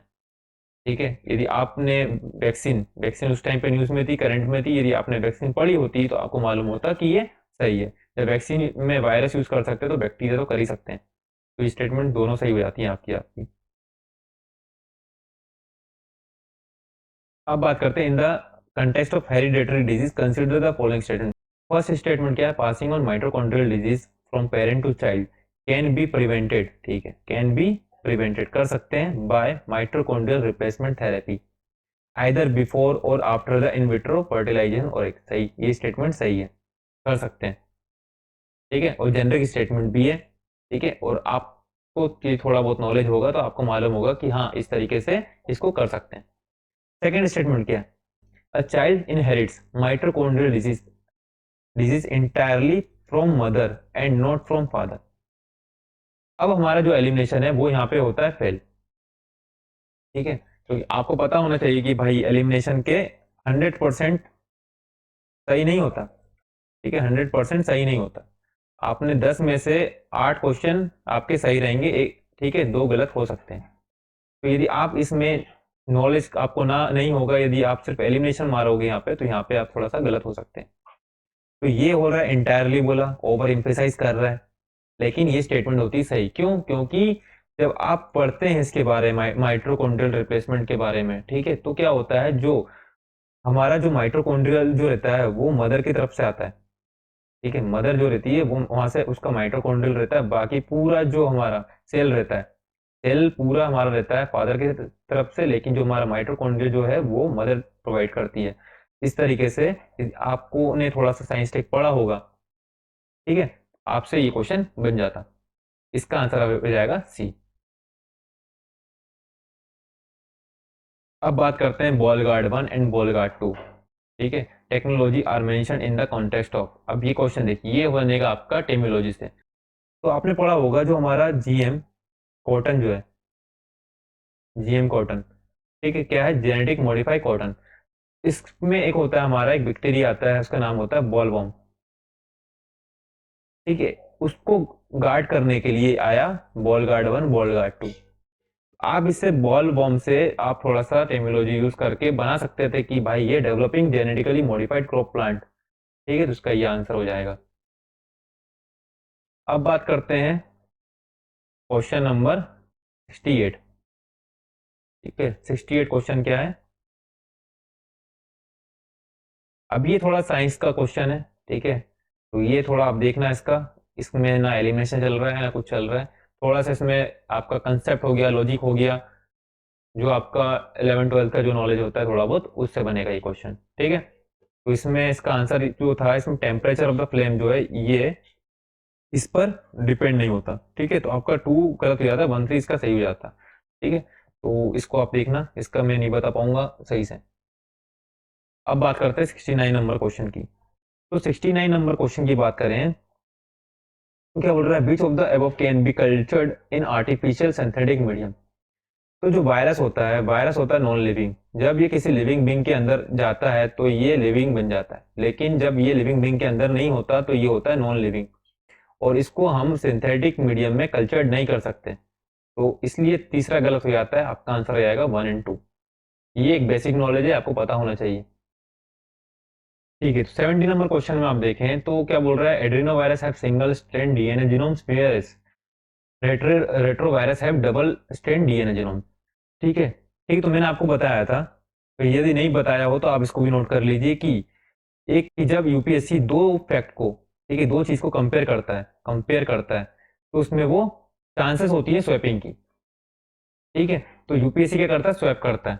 A: ठीक है, यदि आपने वैक्सीन वैक्सीन उस टाइम पे न्यूज में थी, करंट में थी, यदि आपने वैक्सीन पढ़ी होती तो आपको मालूम होता कि ये सही है। जब वैक्सीन में वायरस यूज कर सकते हैं तो बैक्टीरिया तो कर ही सकते हैं। तो ये स्टेटमेंट दोनों सही हो जाती है आपकी आपकी। अब बात करते हैं in the context of hereditary disease consider the following statement. First statement क्या है, passing on mitochondrial disease from parent to child can be prevented. ठीक है, कैन बी प्रिवेंटेड कर सकते हैं by mitochondrial replacement therapy either before और after the in vitro fertilisation और एक सही, ये स्टेटमेंट सही है, कर सकते हैं। ठीक है, और जेनरिक स्टेटमेंट भी है। ठीक है, और आपको ये थोड़ा बहुत नॉलेज होगा तो आपको मालूम होगा कि हाँ इस तरीके से इसको कर सकते हैं। सेकेंड स्टेटमेंट क्या है, a child inherits mitochondrial disease entirely from mother and not from father. अब हमारा जो एलिमिनेशन है वो यहाँ पे होता है फेल। ठीक है, तो आपको पता होना चाहिए कि भाई एलिमिनेशन के 100% सही नहीं होता। ठीक है, 100% सही नहीं होता। आपने 10 में से 8 क्वेश्चन आपके सही रहेंगे, एक ठीक है, दो गलत हो सकते हैं। तो यदि आप इसमें नॉलेज आपको ना नहीं होगा, यदि आप सिर्फ एलिमिनेशन मारोगे यहाँ पे, तो यहाँ पे आप थोड़ा सा गलत हो सकते हैं। तो ये हो रहा है इंटायरली बोला, ओवर इम्फेसाइज कर रहा है, लेकिन ये स्टेटमेंट होती है सही। क्यों, क्योंकि जब आप पढ़ते हैं इसके बारे में माइट्रोकॉन्ड्रियल रिप्लेसमेंट के बारे में, ठीक है, तो क्या होता है, जो हमारा जो माइट्रोकॉन्ड्रियल जो रहता है वो मदर की तरफ से आता है। ठीक है, मदर जो रहती है वो वहां से उसका माइटोकॉन्ड्रियल रहता है, बाकी पूरा जो हमारा सेल रहता है, सेल पूरा हमारा रहता है फादर की तरफ से, लेकिन जो हमारा माइटोकॉन्ड्रिया जो है वो मदर प्रोवाइड करती है। इस तरीके से आपको ने थोड़ा सा साइंस टेक पढ़ा होगा, ठीक है, आपसे ये क्वेश्चन बन जाता। इसका आंसर हो जाएगा सी। अब बात करते हैं Bollgard 1 and Bollgard 2। ठीक है, technology are mention in the context of. अब ये क्वेश्चन देखिए, ये बनेगा आपका टेक्नोलॉजी से। तो आपने पढ़ा होगा जो हमारा जीएम कॉटन जो है, जीएम कॉटन, ठीक है, क्या है, जेनेटिक मॉडिफाई कॉटन। इसमें एक होता है हमारा एक बैक्टीरिया आता है, उसका नाम होता है बॉलवॉर्म। ठीक है, उसको गार्ड करने के लिए आया बॉल गार्ड 1 बॉल गार्ड 2। आप इससे बॉल बॉम्ब से आप थोड़ा सा टेक्नोलॉजी यूज करके बना सकते थे कि भाई ये developing genetically modified crop plant. ठीक है, तो उसका ये आंसर हो जाएगा। अब बात करते हैं क्वेश्चन नंबर 68। ठीक है, 68 क्वेश्चन क्या है, अब ये थोड़ा साइंस का क्वेश्चन है, ठीक है, तो ये थोड़ा आप देखना इसका, इसमें ना एलिमिनेशन चल रहा है ना कुछ चल रहा है, थोड़ा सा इसमें आपका कंसेप्ट हो गया, लॉजिक हो गया, जो आपका 11-12 का जो नॉलेज होता है थोड़ा बहुत, उससे बनेगा ये क्वेश्चन, ठीक है। तो इसमें इसका आंसर जो था, इसमें टेम्परेचर ऑफ द फ्लेम जो है ये इस पर डिपेंड नहीं होता, ठीक है, तो आपका 2 गलत हो जाता है, 1 3 इसका सही हो जाता, ठीक है। तो इसको आप देखना, इसका मैं नहीं बता पाऊंगा सही से। अब बात करते हैं 69 नंबर क्वेश्चन की। तो 69 नंबर क्वेश्चन की बात करें तो क्या बोल रहा है, विच of the above can be cultured in artificial synthetic medium. तो जो वायरस होता है नॉन लिविंग, जब ये किसी लिविंग बींग के अंदर जाता है तो ये लिविंग बन जाता है, लेकिन जब ये लिविंग बींग के अंदर नहीं होता तो ये होता है नॉन लिविंग, और इसको हम सिंथेटिक मीडियम में कल्चर्ड नहीं कर सकते, तो इसलिए तीसरा गलत हो जाता है, आपका आंसर हो जाएगा 1 और 2। ये एक बेसिक नॉलेज है, आपको पता होना चाहिए, ठीक है। तो 70 नंबर क्वेश्चन में आप देखें तो क्या बोल रहा है, Adreno virus have single strand DNA genomes whereas retro virus have double strand DNA genome, ठीक है, ठीक है। तो मैंने आपको बताया था, तो यदि नहीं बताया हो तो आप इसको भी नोट कर लीजिए कि एक कि जब यूपीएससी दो फैक्ट को, ठीक है, दो चीज को कंपेयर करता है तो उसमें वो चांसेस होती है स्वैपिंग की, ठीक है। तो यूपीएससी क्या करता है, स्वैप करता है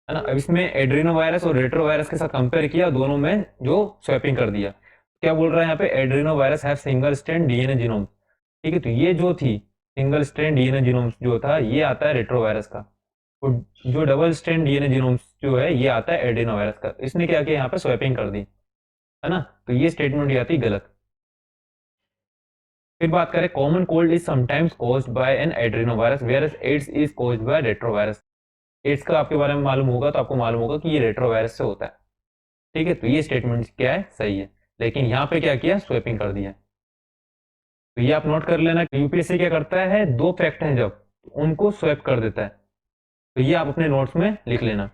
A: ना। अब इसमें एड्रीनो वायरस और रेट्रो वायरस के साथ कंपेयर किया, दोनों में जो स्वैपिंग कर दिया, क्या बोल रहा है यहाँ पे, Adreno virus have single strand DNA genome, ठीक है। तो ये जो थी सिंगल स्ट्रैंड डीएनए जीनोम जो था, ये आता है रेट्रो वायरस का, और जो डबल स्ट्रैंड डीएनए जीनोम्स जो है ये आता है एड्रीनो वायरस का। इसने क्या किया, यहाँ पे स्वैपिंग कर दी, है ना, तो ये स्टेटमेंट आती गलत। फिर बात करें, common cold is sometimes caused by an adeno virus whereas AIDS is caused by retro virus. AIDS का आपके बारे में मालूम होगा तो आपको मालूम होगा कि ये रेट्रो वायरस से होता है, ठीक है। तो ये स्टेटमेंट क्या है, सही है, लेकिन यहाँ पे क्या किया, स्वैपिंग कर दिया। तो ये आप नोट कर लेना, यूपीएससी क्या करता है, दो फैक्ट हैं जब उनको स्वैप कर देता है, तो ये आप अपने नोट्स में लिख लेना।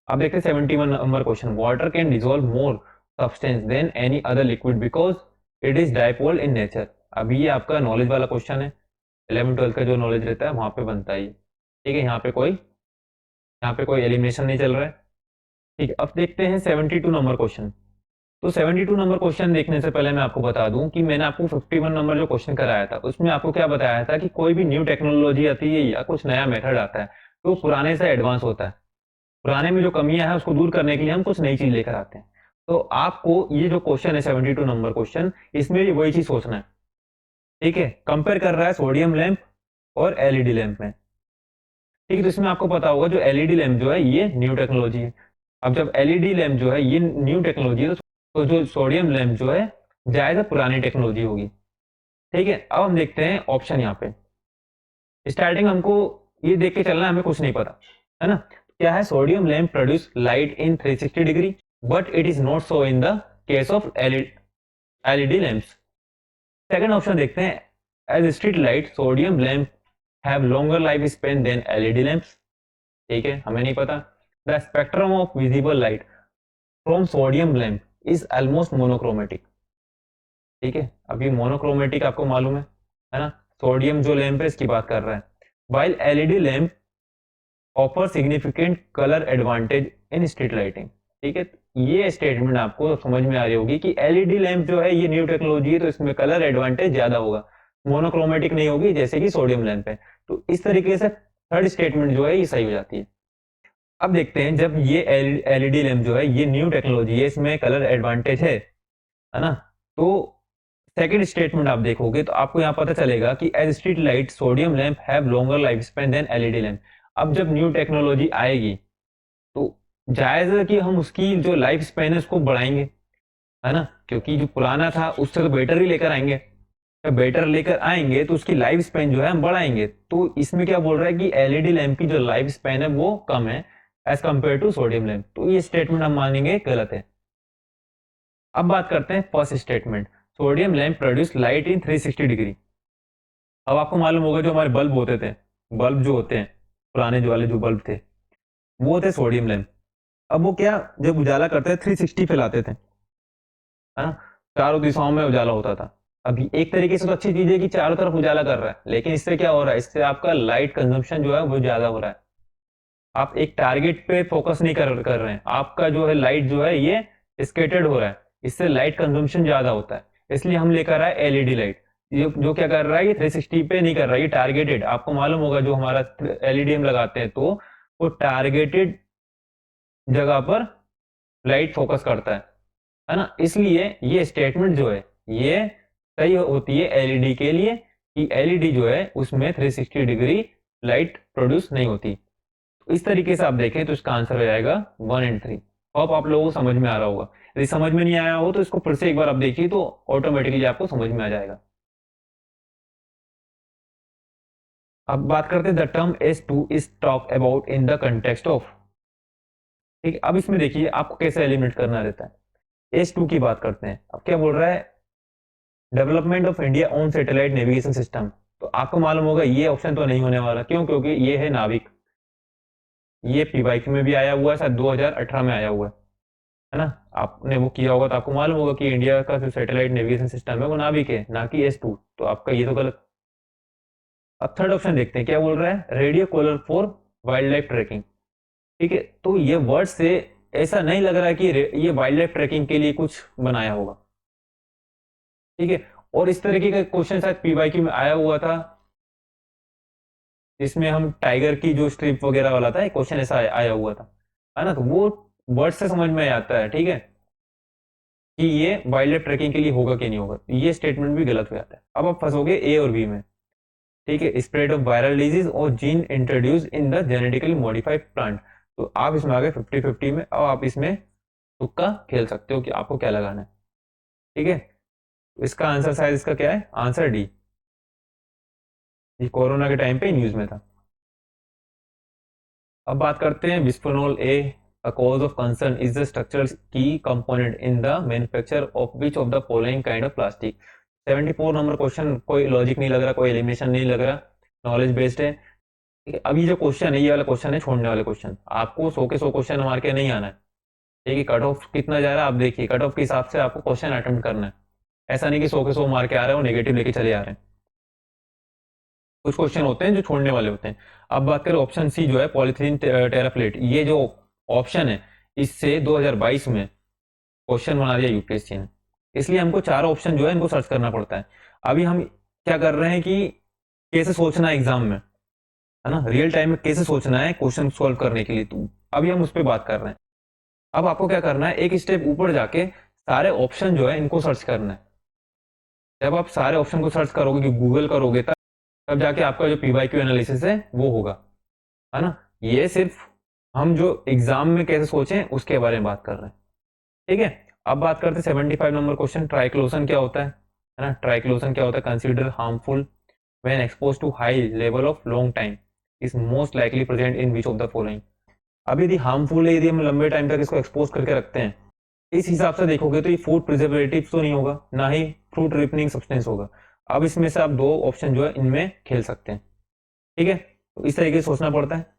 A: अब देखते हैं 71 number question, water can dissolve more substance than any other liquid because it is dipole in nature. अभी ये आपका नॉलेज वाला क्वेश्चन है, 11-12 का जो नॉलेज रहता है वहां पे बनता है, ठीक है। यहाँ पे कोई एलिमिनेशन नहीं चल रहा है, ठीक है। अब देखते हैं 72 नंबर क्वेश्चन। तो 72 नंबर क्वेश्चन देखने से पहले मैं आपको बता दूं कि मैंने आपको 51 नंबर जो क्वेश्चन कराया था उसमें आपको क्या बताया था कि कोई भी न्यू टेक्नोलॉजी आती है या कुछ नया मेथड आता है तो पुराने से एडवांस होता है, पुराने में जो कमियां हैं उसको दूर करने के लिए हम कुछ नई चीज लेकर आते हैं। तो आपको ये जो क्वेश्चन है 72 नंबर क्वेश्चन, इसमें भी वही चीज सोचना है, ठीक है। कंपेयर कर रहा है सोडियम लैंप और एलईडी लैंप में, ठीक है। तो इसमें आपको पता होगा जो एलईडी लैंप जो है ये न्यू टेक्नोलॉजी है। अब जब एलईडी लैंप जो है ये न्यू टेक्नोलॉजी है तो जो सोडियम लैंप जो है ज्यादा पुरानी टेक्नोलॉजी होगी, ठीक है। अब हम देखते हैं ऑप्शन यहाँ पे, स्टार्टिंग हमको ये देख के चलना, हमें कुछ नहीं पता, है ना। क्या है, sodium lamp produce light in 360 degree but it is not so in the case of LED lamps. Second option देखते हैं, as street light sodium lamp have longer life span than LED lamps, ठीक है, हमें नहीं पता। The spectrum of visible light from sodium lamp is almost monochromatic, ठीक है। अभी मोनोक्रोमेटिक आपको मालूम है ना, सोडियम जो लैंप है इसकी बात कर रहा है, while LED lamp offer significant colour advantage in street lighting, ठीक है। ये स्टेटमेंट आपको समझ में आ रही होगी कि एलईडी लैंप जो है ये न्यू टेक्नोलॉजी है तो इसमें कलर एडवांटेज ज्यादा होगा, मोनोक्रोमेटिक नहीं होगी जैसे कि सोडियम लैंप है। तो इस तरीके से थर्ड स्टेटमेंट जो है ये सही हो जाती है। अब देखते हैं, जब ये एलईडी लैंप जो है ये न्यू टेक्नोलॉजी है, इसमें कलर एडवांटेज है ना, तो सेकंड स्टेटमेंट आप देखोगे तो आपको यहाँ पता चलेगा कि as street light sodium lamp have longer life span than LED lamp. अब जब न्यू टेक्नोलॉजी आएगी तो जायज है कि हम उसकी जो लाइफ स्पेन है उसको बढ़ाएंगे, है ना, क्योंकि जो पुराना था उससे तो बेटर ही लेकर आएंगे, जब बेटर लेकर आएंगे तो उसकी लाइफ स्पेन जो है हम बढ़ाएंगे। तो इसमें क्या बोल रहा है कि एलईडी लैंप की जो लाइफ स्पेन है वो कम है as compare to sodium lamp, तो ये स्टेटमेंट हम मानेंगे गलत है। अब बात करते हैं first statement, sodium lamp produce light in 360 degree. अब आपको मालूम होगा जो हमारे बल्ब होते थे, बल्ब जो होते हैं पुराने जो वाले जो बल्ब थे वो थे सोडियम लैंप। अब वो क्या, जब उजाला करते थे 360 फैलाते थे, है ना, चारों दिशाओं में उजाला होता था, अभी एक तरीके से तो अच्छी चीज है कि चारों तरफ उजाला कर रहा है, लेकिन इससे क्या हो रहा है, इससे आपका लाइट कंजम्पशन जो है वो ज्यादा हो रहा है। आप एक टारगेट पे फोकस नहीं कर रहे हैं, आपका जो है लाइट जो है ये स्केटर्ड हो रहा है, इससे लाइट कंजम्पशन ज्यादा होता है। इसलिए हम लेकर आए एलईडी लाइट। ये जो क्या कर रहा है, ये 360 पे नहीं कर रहा है, ये टारगेटेड। आपको मालूम होगा जो हमारा एलईडी हम लगाते हैं तो वो टारगेटेड जगह पर लाइट फोकस करता है ना। इसलिए ये स्टेटमेंट जो है ये सही होती है एलईडी के लिए, कि एलईडी जो है उसमें 360 डिग्री लाइट प्रोड्यूस नहीं होती। तो इस तरीके से आप देखें तो इसका आंसर हो जाएगा 1 एंड 3। होप आप लोगों को समझ में आ रहा होगा। यदि समझ में नहीं आया हो तो इसको फिर से एक बार आप देखिए तो ऑटोमेटिकली आपको समझ में आ जाएगा। अब बात करते हैं the term S2 is talk about in the context of. ठीक है, अब इसमें देखिए आपको कैसे एलिमिनेट करना रहता है। S2 की बात करते हैं। अब क्या बोल रहा है, development of India on satellite navigation system. तो आपको मालूम होगा ये ऑप्शन तो नहीं होने वाला, क्यों? क्योंकि ये है नाविक। ये पीवाईक्यू में भी आया हुआ है, शायद 2018 में आया हुआ है ना। आपने वो किया होगा तो आपको मालूम होगा कि इंडिया का जो सैटेलाइट नेविगेशन सिस्टम है वो नाविक है, ना कि S2। तो आपका ये तो गलत। अब थर्ड ऑप्शन देखते हैं क्या बोल रहा है, radio collar for wild life tracking. ठीक है, तो ये वर्ड से ऐसा नहीं लग रहा है कि ये वाइल्ड लाइफ ट्रैकिंग के लिए कुछ बनाया होगा। ठीक है, और इस तरीके का क्वेश्चन शायद पीवाईक्यू में आया हुआ था, जिसमें हम टाइगर की जो स्ट्रिप वगैरह वाला था, एक क्वेश्चन ऐसा आया हुआ था, है ना। तो वो वर्ड से समझ में आता है, ठीक है, कि ये वाइल्ड लाइफ ट्रैकिंग के लिए होगा कि नहीं होगा। ये स्टेटमेंट भी गलत हो जाता है। अब आप फंसोगे ए और बी में। ठीक है, स्प्रेड ऑफ वायरल डिजीज और gene introduce in the genetically modified plant. तो आप इसमें आ गए 50-50 में। अब आप इसमें तुक्का खेल सकते हो कि आपको क्या लगाना है। ठीक है, इसका आंसर शायद इसका क्या है, आंसर डी। ये कोरोना के टाइम पे न्यूज में था। अब बात करते हैं bisphenol A, a cause of concern is the structural key component in the manufacture of which of the following kind of plastic। 74 number question, कोई लॉजिक नहीं लग रहा, कोई एलिमिनेशन नहीं लग रहा, नॉलेज बेस्ड है। ठीक है, अभी जो क्वेश्चन है ये वाला क्वेश्चन है छोड़ने वाले क्वेश्चन। आपको 100 के 100 क्वेश्चन मार के नहीं आना है। ठीक है, कट ऑफ कितना जा रहा है आप देखिए, कट ऑफ के हिसाब से आपको क्वेश्चन अटेम्प्ट करना है। ऐसा नहीं कि 100 के 100 मार के आ रहे हो, नेगेटिव लेके चले आ रहे हैं। कुछ क्वेश्चन होते हैं जो छोड़ने वाले होते हैं। अब बात करें ऑप्शन सी जो है पॉलीथीन टेराफ्लेट, ये जो ऑप्शन है इससे 2022 में क्वेश्चन बना दिया यूपीएससी ने। इसलिए हमको चारों ऑप्शन जो है इनको सर्च करना पड़ता है। अभी हम क्या कर रहे हैं कि कैसे सोचना है एग्जाम में, है ना, रियल टाइम में कैसे सोचना है क्वेश्चन सॉल्व करने के लिए। तो अभी हम उस पर बात कर रहे हैं। अब आपको क्या करना है, एक स्टेप ऊपर जाके सारे ऑप्शन जो है इनको सर्च करना है। जब आप सारे ऑप्शन को सर्च करोगे, गूगल करोगे, तब जाके आपका जो पीवाईक्यू एनालिसिस है वो होगा, है ना। ये सिर्फ हम जो एग्जाम में कैसे सोचें उसके बारे में बात कर रहे हैं। ठीक है, अब बात करते हैं 75 नंबर क्वेश्चन, ट्राइक्लोसन क्या होता है ना। ट्राइक्लोसन क्या होता है, consider harmful when expose to high level of long time, is most likely present in which of the following. अब यदि हार्मफुल है, यदि हम लंबे टाइम तक इसको एक्सपोज करके रखते हैं, इस हिसाब से देखोगे तो ये फूड प्रिजर्वेटिव तो नहीं होगा, ना ही फ्रूट रिपनिंग सब्सटेंस होगा। अब इसमें से आप दो ऑप्शन जो है इनमें खेल सकते हैं। ठीक है, तो इस तरीके से सोचना पड़ता है।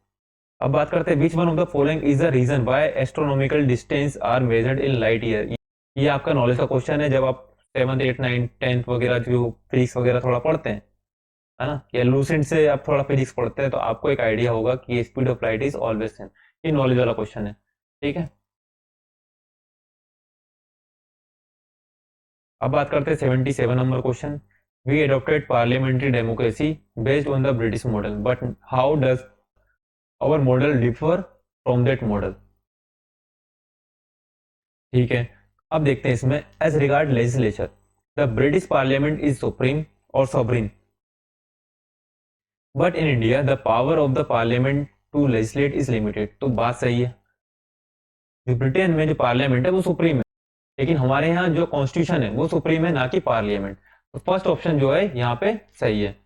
A: अब बात करते हैं which one of the following is the reason why astronomical distance are measured in light year. ये आपका नॉलेज का क्वेश्चन है। जब आप 7th 8th 9th 10th वगैरह जो फिजिक्स वगैरह थोड़ा पढ़ते हैं, है ना, या लूसेंट से आप थोड़ा फिजिक्स पढ़ते हैं, तो आपको एक आइडिया होगा कि speed of light is always same. ये नॉलेज वाला क्वेश्चन है। ठीक है, अब बात करते हैं 77 number question, we adopted parliamentary democracy based on the British model, but how does our model differ from that model. ठीक है, अब देखते हैं इसमें as regard legislature the British parliament is supreme और sovereign, but in India the power of the parliament to legislate is limited. तो बात सही है, जो ब्रिटेन में जो पार्लियामेंट है वो सुप्रीम है, लेकिन हमारे यहाँ जो कॉन्स्टिट्यूशन है वो सुप्रीम है, ना कि पार्लियामेंट। तो फर्स्ट ऑप्शन जो है यहाँ पे सही है।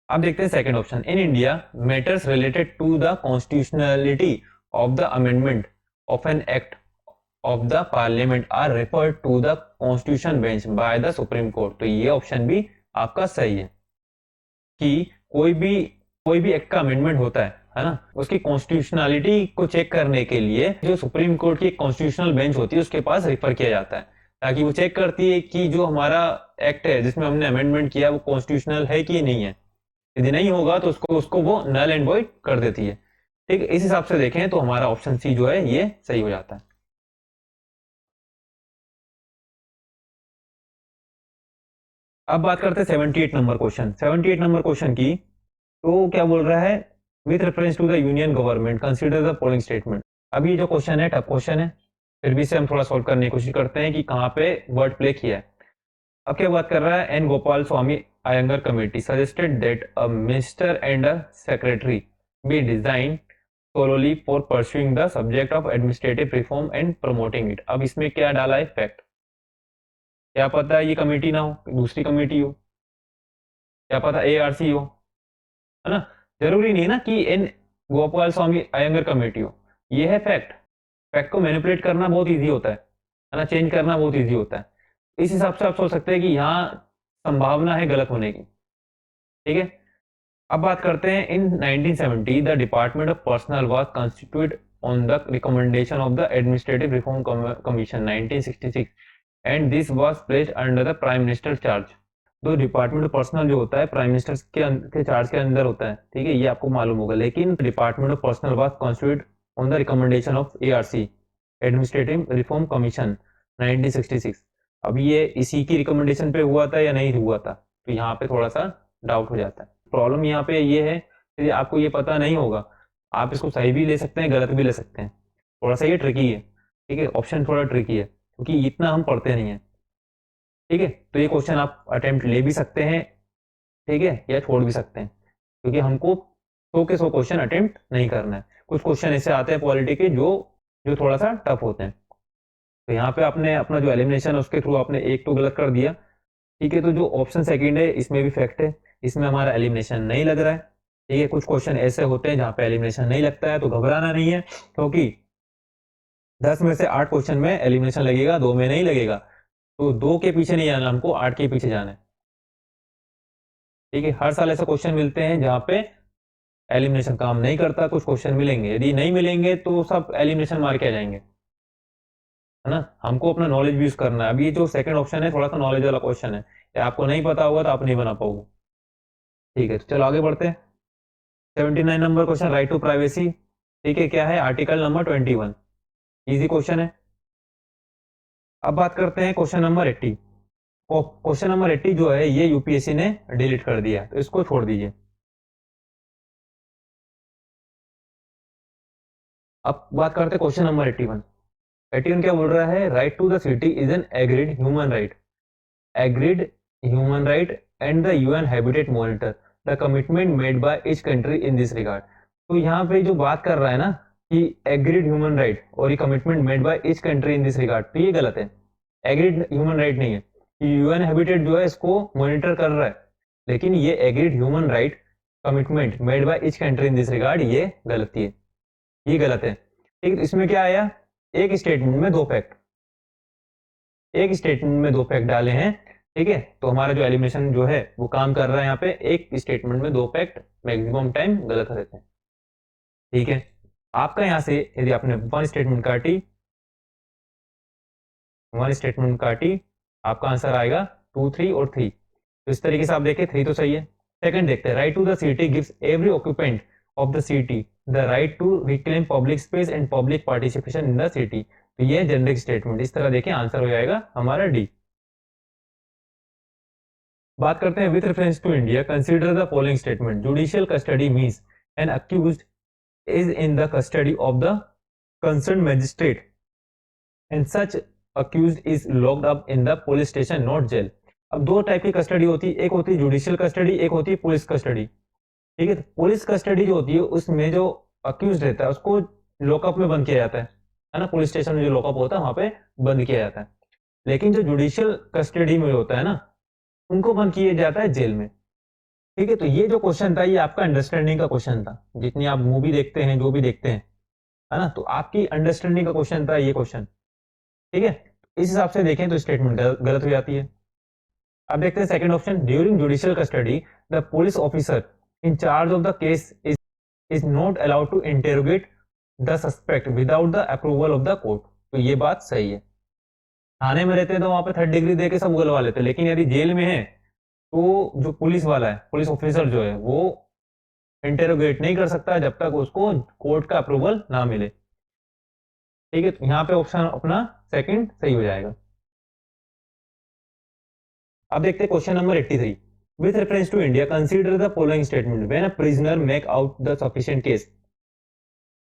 A: अब देखते हैं second option, in India matters related to the constitutionality of the amendment of an act of the parliament are referred to the constitution bench by the supreme court. तो ये ऑप्शन भी आपका सही है कि कोई भी एक्ट का अमेंडमेंट होता है ना, उसकी कॉन्स्टिट्यूशनलिटी को चेक करने के लिए जो सुप्रीम कोर्ट की कॉन्स्टिट्यूशनल बेंच होती है उसके पास रेफर किया जाता है, ताकि वो चेक करती है कि जो हमारा एक्ट है जिसमें हमने अमेंडमेंट किया वो कॉन्स्टिट्यूशनल है कि नहीं है। यदि नहीं होगा तो उसको उसको वो नल एंड वॉइड कर देती है। ठीक है, इस हिसाब से देखें तो हमारा ऑप्शन सी जो है ये सही हो जाता है। अब बात करते हैं 78 नंबर क्वेश्चन। 78 नंबर क्वेश्चन की तो क्या बोल रहा है, with reference to the union government consider the following statement. अब ये जो क्वेश्चन है टफ क्वेश्चन है, फिर भी इसे हम थोड़ा सॉल्व करने की कोशिश करते हैं कि कहाँ पे वर्ड प्ले किया है। अब क्या बात कर रहा है, N Gopalaswami Ayyangar committee suggested that a minister and a secretary be design solely for pursuing the subject of administrative reform and promoting it। अब इसमें क्या डाला है, फैक्ट। क्या पता ये कमेटी ना हो, दूसरी कमेटी हो, क्या पता एआरसी हो, है ना। जरूरी नहीं ना कि N Gopalaswami Ayyangar committee हो, ये है फैक्ट। फैक्ट को मैनिपुलेट करना बहुत इजी होता है ना, चेंज करना बहुत इजी होता है। इस हिसाब से आप सोच सकते हैं कि यहाँ संभावना है गलत होने की। ठीक है, अब बात करते हैं इन 1970 the department of personal was constituted on the recommendation of the administrative reform commission 1966 and this was placed under the prime minister charge. तो डिपार्टमेंट ऑफ पर्सनल जो होता है प्राइम मिनिस्टर के चार्ज के अंदर होता है, ठीक है, ये आपको मालूम होगा। लेकिन department of personal was constituted on the recommendation of ARC administrative reform commission 1966। अब ये इसी की रिकमेंडेशन पे हुआ था या नहीं हुआ था, तो यहाँ पे थोड़ा सा डाउट हो जाता है। प्रॉब्लम यहाँ पे ये है कि आपको ये पता नहीं होगा, आप इसको सही भी ले सकते हैं गलत भी ले सकते हैं। थोड़ा सा ये ट्रिकी है, ठीक है, ऑप्शन थोड़ा ट्रिकी है क्योंकि इतना हम पढ़ते नहीं है। ठीक है, तो ये क्वेश्चन आप अटेम्प्ट ले भी सकते हैं, ठीक है, या छोड़ भी सकते हैं, क्योंकि हमको 100 के 100 क्वेश्चन अटेम्प्ट नहीं करना है। कुछ क्वेश्चन ऐसे आते हैं पॉलिटी के जो जो थोड़ा सा टफ होते हैं। तो यहाँ पे आपने अपना जो एलिमिनेशन है उसके थ्रू आपने एक तो गलत कर दिया, ठीक है। तो जो ऑप्शन सेकंड है इसमें भी फैक्ट है, इसमें हमारा एलिमिनेशन नहीं लग रहा है। ठीक है, कुछ क्वेश्चन ऐसे होते हैं जहाँ पे एलिमिनेशन नहीं लगता है, तो घबराना नहीं है, क्योंकि 10 में से 8 क्वेश्चन में एलिमिनेशन लगेगा, 2 में नहीं लगेगा। तो 2 के पीछे नहीं जाना हमको, 8 के पीछे जाना है। ठीक है, हर साल ऐसे क्वेश्चन मिलते हैं जहाँ पे एलिमिनेशन काम नहीं करता, कुछ क्वेश्चन मिलेंगे, यदि नहीं मिलेंगे तो सब एलिमिनेशन मार के आ जाएंगे, है ना। हमको अपना नॉलेज भी यूज करना है। अभी जो सेकंड ऑप्शन है थोड़ा सा नॉलेज वाला क्वेश्चन है, आपको नहीं पता होगा तो आप नहीं बना पाओगे। ठीक है, तो चलो आगे बढ़ते हैं। 79 number question, right to privacy. ठीक है, क्या है, आर्टिकल नंबर 21, इजी क्वेश्चन है। अब बात करते हैं क्वेश्चन नंबर 80। क्वेश्चन नंबर 80 जो है ये यूपीएससी ने डिलीट कर दिया, तो इसको छोड़ दीजिए। अब बात करते हैं क्वेश्चन नंबर 81। 81 क्या बोल रहा है, right to the city is an agreed human right, agreed human right and the UN habitat monitor the commitment made by each country in this regard. तो यहाँ पे जो बात कर रहा है ना कि एग्रीड ह्यूमन राइट और ये commitment made by each country in this regard, तो ये गलत है। एग्रीड ह्यूमन राइट नहीं है, यूएन हैबिटेट जो है इसको मॉनिटर कर रहा है, लेकिन ये agreed human right commitment made by each country in this regard, ये गलती है, ये गलत है। ठीक, इसमें क्या आया, एक स्टेटमेंट में दो फैक्ट, एक स्टेटमेंट में दो फैक्ट डाले हैं। ठीक है, तो हमारा जो एलिमिनेशन जो है वो काम कर रहा है यहाँ पे, एक स्टेटमेंट में दो फैक्ट मैक्सिमम टाइम गलत रहते हैं। ठीक है, आपका यहाँ से यदि आपने वन स्टेटमेंट काटी आपका आंसर आएगा 2, 3 और 3। तो इस तरीके से आप देखें 3 तो सही है। सेकंड देखते हैं, right to the city gives every occupant of the city the right to reclaim public space and public participation in the city. तो ये जेनरिक स्टेटमेंट, इस तरह देखें आंसर हो जाएगा हमारा डी। बात करते हैं with reference to India, consider the following statement, judicial custody means an accused is in the custody of the concerned magistrate and such accused is locked up in the police station not jail। अब दो type की custody होती है, एक होती है judicial custody, एक होती है पुलिस कस्टडी। ठीक है, तो पुलिस कस्टडी जो होती है उसमें जो अक्यूज रहता है उसको लॉकअप में बंद किया जाता है ना, पुलिस स्टेशन में जो लॉकअप होता है वहां पे बंद किया जाता है। लेकिन जो जुडिशियल कस्टडी में होता है ना, उनको बंद किया जाता है जेल में। ठीक है, तो ये जो क्वेश्चन था ये आपका अंडरस्टैंडिंग का क्वेश्चन था, जितनी आप मूवी देखते हैं जो भी देखते हैं, है ना, तो आपकी अंडरस्टैंडिंग का क्वेश्चन था ये क्वेश्चन। ठीक है, इस हिसाब से देखें तो स्टेटमेंट गलत हो जाती है। अब देखते हैं second option, during judicial custody the police officer in charge of the case is not allowed to interrogate the suspect without the approval of the court. तो ये बात सही है, थाने में रहते हैं तो वहां पे 3rd डिग्री दे के सब उगलवा लेते हैं, लेकिन यदि जेल में है तो जो पुलिस वाला है, पुलिस ऑफिसर जो है, वो इंटेरोगेट नहीं कर सकता जब तक उसको कोर्ट का अप्रूवल ना मिले। ठीक है, तो यहाँ पे ऑप्शन अपना सेकंड सही हो जाएगा। अब देखते हैं question number 83। With reference to India consider the following statement when a prisoner make out the sufficient case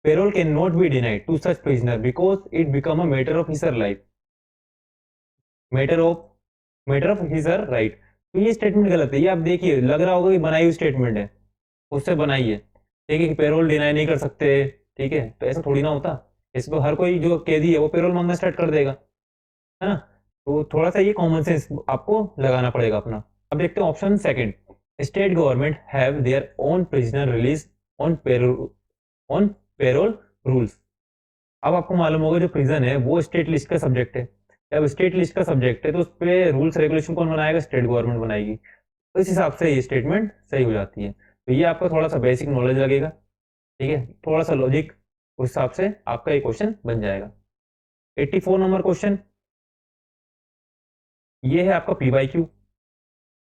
A: payroll cannot be denied to such prisoner because it become a matter of his or life, matter of his or right। तो ये statement गलत है। ये आप देखिए, लग रहा होगा कि बनाई हुई स्टेटमेंट है, उससे बनाई है। ठीक है, कि पेरोल डिनाई नहीं कर सकते। ठीक है, तो ऐसा थोड़ी ना होता। इस पर हर कोई जो कैदी है वो पेरोल मांगना स्टार्ट कर देगा, है ना। तो थोड़ा सा ये कॉमन सेंस आपको लगाना पड़ेगा अपना। अब देखते हैं option second. State government have their own prisoner release on payroll rules. अब आपको मालूम होगा जो प्रिजन है वो स्टेट लिस्ट का सब्जेक्ट है। जब स्टेट लिस्ट का सब्जेक्ट है तो उस पर रूल्स रेगुलेशन कौन बनाएगा? स्टेट गवर्नमेंट बनाएगी। तो इस हिसाब से ये स्टेटमेंट सही हो जाती है। तो ये आपका थोड़ा सा बेसिक नॉलेज लगेगा। ठीक है, थोड़ा सा लॉजिक, उस हिसाब से आपका ये क्वेश्चन बन जाएगा। 84 नंबर क्वेश्चन, ये है आपका पीवाईक्यू।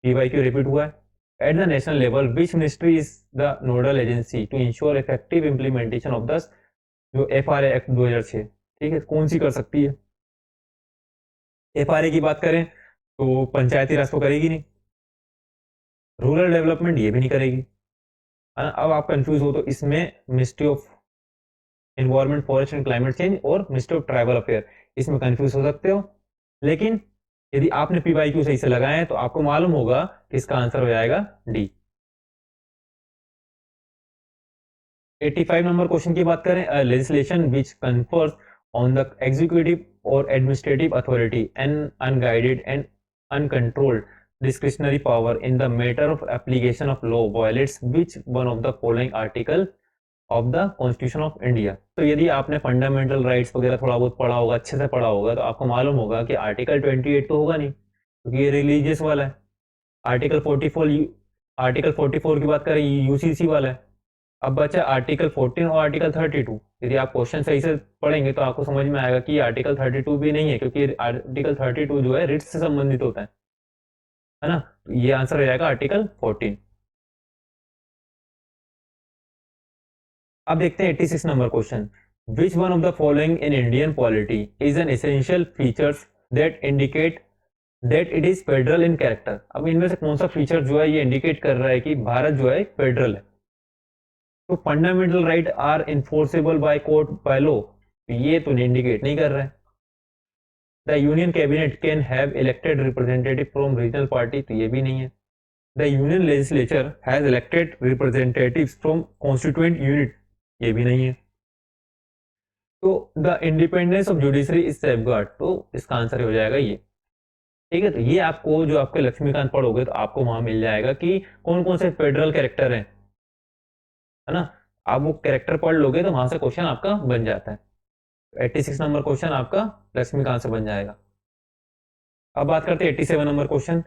A: पीवाईक्यू रिपीट हुआ है। At the national level which ministry is the nodal agency to ensure effective implementation of the जो FRA एक्ट 2006। ठीक है, कौन सी कर सकती है? FRA की बात करें तो पंचायती राज तो करेगी नहीं, रूरल डेवलपमेंट ये भी नहीं करेगी, है ना। अब आप कंफ्यूज हो तो इसमें ministry of environment, forest and climate change और मिनिस्ट्री ऑफ ट्राइबल अफेयर, इसमें कंफ्यूज हो सकते हो। लेकिन यदि आपने पीवाईक्यू सही से लगाए हैं तो आपको मालूम होगा कि इसका आंसर हो जाएगा डी। 85 नंबर क्वेश्चन की बात करें, legislation which confers on the executive or administrative authority an unguided and uncontrolled discretionary power in the matter of application of law violates which one of the following article of the Constitution of India। तो यदि आपने fundamental rights वगैरह थोड़ा बहुत पढ़ा होगा, अच्छे से पढ़ा होगा, तो आपको मालूम होगा कि आर्टिकल 28 तो होगा नहीं, क्योंकि ये रिलीजियस वाला है। आर्टिकल 44 की बात करें, यूसीसी वाला है। अब बचा आर्टिकल 14 और आर्टिकल 32। यदि आप क्वेश्चन सही से पढ़ेंगे तो आपको समझ में आएगा कि आर्टिकल 32 भी नहीं है, क्योंकि आर्टिकल 32 जो है रिट्स से संबंधित होता है ना। तो ये आंसर हो जाएगा आर्टिकल 14। अब देखते हैं 86 number question. Which one of the following in Indian polity is an essential features that indicate that it is federal in character. अब इनमें से कौन सा फीचर जो है ये इंडिकेट कर रहा है कि भारत जो है फेडरल है? तो fundamental right are enforceable by court by law, ये तो इंडिकेट नहीं कर रहा है। The union cabinet can have elected representative from regional party, तो ये भी नहीं है। The union legislature has elected representatives from constituent unit, ये भी नहीं है। तो the independence of judiciary is safeguard, तो इसका आंसर हो जाएगा ये। ठीक है, तो ये आपको जो आपके लक्ष्मीकांत पढ़ोगे तो आपको वहां मिल जाएगा कि कौन कौन से फेडरल कैरेक्टर हैं, है ना। आप वो कैरेक्टर पढ़ लोगे तो वहां से क्वेश्चन आपका बन जाता है। 86 नंबर क्वेश्चन आपका लक्ष्मीकांत से बन जाएगा। अब बात करते हैं 87 number question.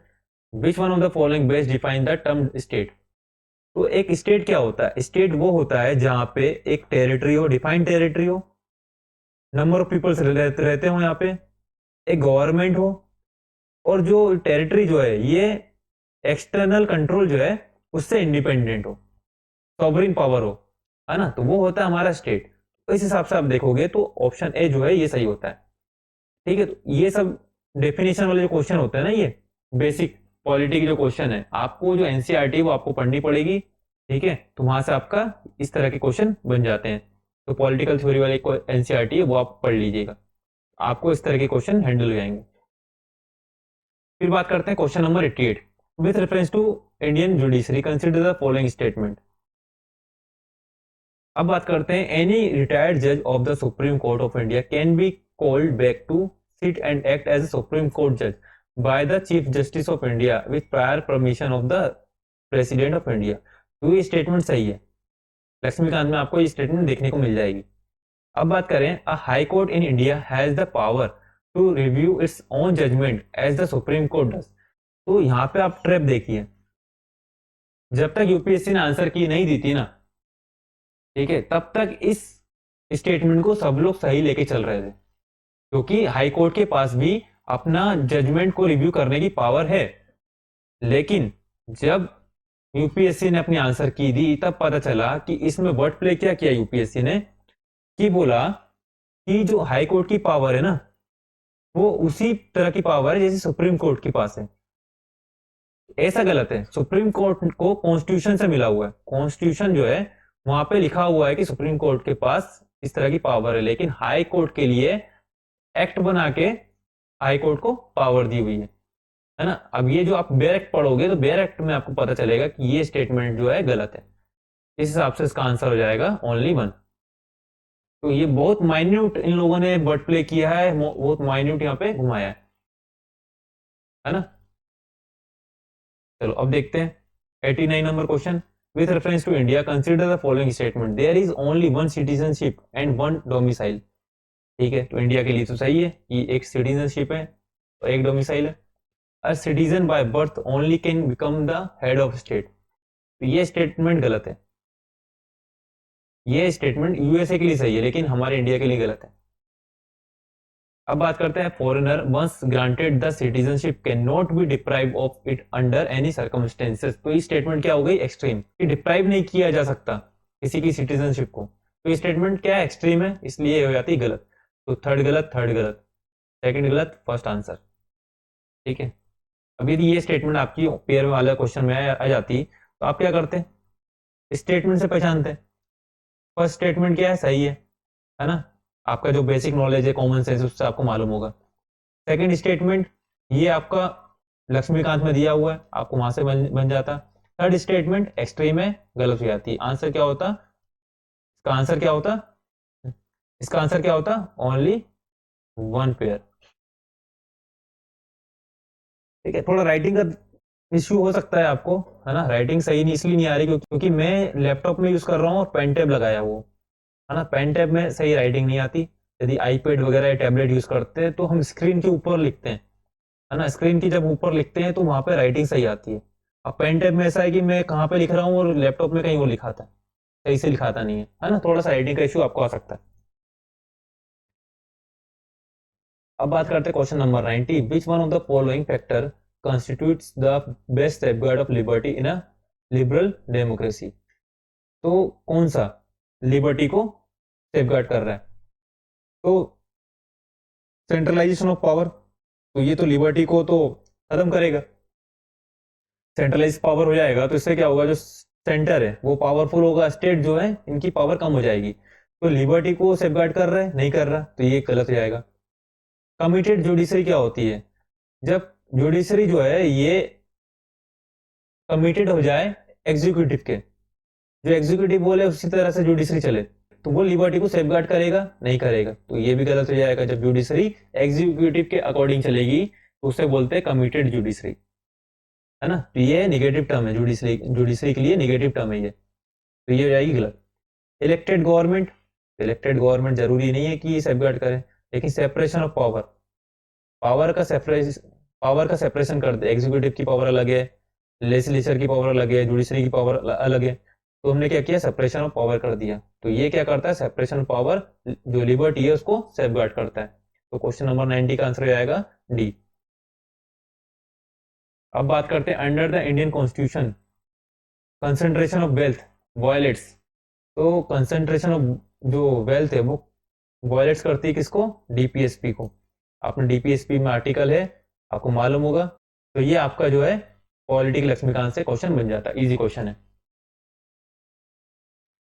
A: Which one of the following best define the term state. तो एक स्टेट क्या होता है? स्टेट वो होता है जहां पे एक टेरिटरी हो, डिफाइंड टेरिटरी हो, नंबर ऑफ पीपल्स रहते हो यहाँ पे, एक गवर्नमेंट हो, और जो टेरिटरी जो है ये एक्सटर्नल कंट्रोल जो है उससे इंडिपेंडेंट हो, सॉवरिन पावर हो, है ना। तो वो होता है हमारा स्टेट। तो इस हिसाब से आप देखोगे तो ऑप्शन ए जो है ये सही होता है। ठीक है, तो ये सब डेफिनेशन वाले जो क्वेश्चन होते हैं ना, ये बेसिक पॉलिटी की जो क्वेश्चन है, आपको जो एनसीईआरटी वो आपको पढ़नी पड़ेगी। ठीक है, तो वहां से आपका इस तरह के क्वेश्चन बन जाते हैं। तो पॉलिटिकल थ्योरी वाले एनसीईआरटी है वो आप पढ़ लीजिएगा, आपको इस तरह के क्वेश्चन हैंडल हो जाएंगे। फिर बात करते हैं question number 88। With reference to Indian judiciary consider the following statement. अब बात करते हैं, एनी रिटायर्ड जज of the supreme court of India can be called back to sit and act as a supreme court जज by the chief justice of India with prior permission of the president of India. तो ये statement सही है। लक्ष्मीकांत में आपको ये statement देखने को मिल जाएगी। अब बात करें, a high court in India has the power to review its own judgment as the supreme court does. तो यहाँ पे आप ट्रैप देखिए, जब तक यूपीएससी ने आंसर की नहीं दी थी ना, ठीक है, तब तक इस स्टेटमेंट को सब लोग सही लेके चल रहे थे, क्योंकि हाई कोर्ट के पास भी अपना जजमेंट को रिव्यू करने की पावर है, लेकिन जब यूपीएससी ने अपनी आंसर की दी तब पता चला कि इसमें वर्ड प्ले क्या किया यूपीएससी ने, कि बोला कि जो हाई कोर्ट की पावर है ना, वो उसी तरह की पावर है जैसे सुप्रीम कोर्ट के पास है। ऐसा गलत है। सुप्रीम कोर्ट को कॉन्स्टिट्यूशन से मिला हुआ है, कॉन्स्टिट्यूशन जो है वहां पे लिखा हुआ है कि सुप्रीम कोर्ट के पास इस तरह की पावर है, लेकिन हाई कोर्ट के लिए एक्ट बना के हाई कोर्ट को पावर दी हुई है ना। अब ये जो आप बेयर एक्ट पढ़ोगे तो बेयर एक्ट में आपको पता चलेगा कि ये स्टेटमेंट जो है गलत है। इस हिसाब से इसका आंसर हो जाएगा ओनली 1। तो ये बहुत माइन्यूट इन लोगों ने वर्ड प्ले किया है, बहुत माइन्यूट यहाँ पे घुमाया है ना। चलो अब देखते हैं 89 number question. With reference to India consider the following statement, there is only one citizenship and one domicile. ठीक है, तो इंडिया के लिए तो सही है कि एक सिटीजनशिप है और एक डोमिसाइल है। A citizen by birth only can become the head of state, तो ये स्टेटमेंट गलत है। ये स्टेटमेंट यूएसए के लिए सही है लेकिन हमारे इंडिया के लिए गलत है। अब बात करते हैं foreigner once granted the citizenship can not be deprive of it under any circumstances. तो ये स्टेटमेंट क्या हो गई, एक्सट्रीम, कि डिप्राइव नहीं किया जा सकता किसी की सिटीजनशिप को। तो ये स्टेटमेंट क्या है, एक्सट्रीम है, इसलिए हो जाती है गलत। तो थर्ड गलत, थर्ड गलत, सेकंड गलत, फर्स्ट आंसर। ठीक है, अब यदि ये स्टेटमेंट आपकी पेयर वाला क्वेश्चन में आ जाती तो आप क्या करते, स्टेटमेंट से पहचानते। फर्स्ट स्टेटमेंट क्या है, सही है ना, आपका जो बेसिक नॉलेज है कॉमन सेंस उससे आपको मालूम होगा। सेकंड स्टेटमेंट ये आपका लक्ष्मीकांत में दिया हुआ है, आपको वहां से बन जाता। थर्ड स्टेटमेंट एक्सट्रीम है, गलत हो जाती। आंसर क्या होता, इसका आंसर क्या होता, इसका आंसर क्या होता, ओनली 1 पेयर। ठीक है, थोड़ा राइटिंग का इश्यू हो सकता है आपको, है ना, राइटिंग सही नहीं इसलिए नहीं आ रही क्योंकि मैं लैपटॉप में यूज कर रहा हूँ और पेन टैब लगाया वो, है ना। पेन टैब में सही राइटिंग नहीं आती। यदि आईपैड वगैरह या टैबलेट यूज करते हैं तो हम स्क्रीन के ऊपर लिखते हैं, है ना। स्क्रीन की जब ऊपर लिखते हैं तो वहां पे राइटिंग सही आती है। अब पेन टैब में ऐसा है कि मैं कहाँ पे लिख रहा हूँ और लैपटॉप में कहीं वो लिखाता है, सही से लिखाता नहीं है ना, थोड़ा सा राइटिंग का इश्यू आपको आ सकता है। अब बात करते हैं question number 90। Which one of the following factor constitutes the best safeguard of liberty in a liberal democracy। तो कौन सा लिबर्टी को सेफगार्ड कर रहा है, तो सेंट्रलाइजेशन ऑफ पावर, तो ये तो लिबर्टी को तो खत्म करेगा। सेंट्रलाइज पावर हो जाएगा तो इससे क्या होगा, जो सेंटर है वो पावरफुल होगा, स्टेट जो है इनकी पावर कम हो जाएगी। तो लिबर्टी को सेफगार्ड कर रहा है, नहीं कर रहा, तो ये गलत हो जाएगा। कमिटेड जुडिशरी क्या होती है, जब जुडिशरी जो है ये कमिटेड हो जाए एग्जीक्यूटिव के, जो एग्जीक्यूटिव बोले उसी तरह से जुडिशरी चले, तो वो लिबर्टी को सेफगार्ड करेगा, नहीं करेगा, तो ये भी गलत हो जाएगा। जब जुडिशरी एग्जीक्यूटिव के अकॉर्डिंग चलेगी तो उसे बोलते हैं कमिटेड जुडिशरी, है ना। तो ये निगेटिव टर्म है, जुडिशरी, जुडिशरी के लिए निगेटिव टर्म है ये, तो ये हो जाएगी गलत। इलेक्टेड गवर्नमेंट, इलेक्टेड गवर्नमेंट जरूरी नहीं है कि सेफगार्ड करे, लेकिन सेपरेशन ऑफ पावर, पावर का सेपरेशन कर दे, एग्जीक्यूटिव की पावर अलग है, लेजिस्लेचर की पावर अलग है, जुडिशरी की पावर अलग है, तो हमने क्या किया, सेपरेशन ऑफ पावर कर दिया। तो ये क्या करता है, सेपरेशन ऑफ पावर, जो लिबर्टी है उसको सेफगार्ड करता है। तो क्वेश्चन नंबर 90 का आंसर हो जाएगा डी। अब बात करते हैं under the Indian constitution concentration of wealth violets. तो कंसंट्रेशन ऑफ जो वेल्थ है वो वायलेट्स करती है किसको, डीपीएसपी को। आपने डीपीएसपी में आर्टिकल है, आपको मालूम होगा। तो ये आपका जो है पॉलिटिकल लक्ष्मीकांत से क्वेश्चन बन जाता है, इजी क्वेश्चन है।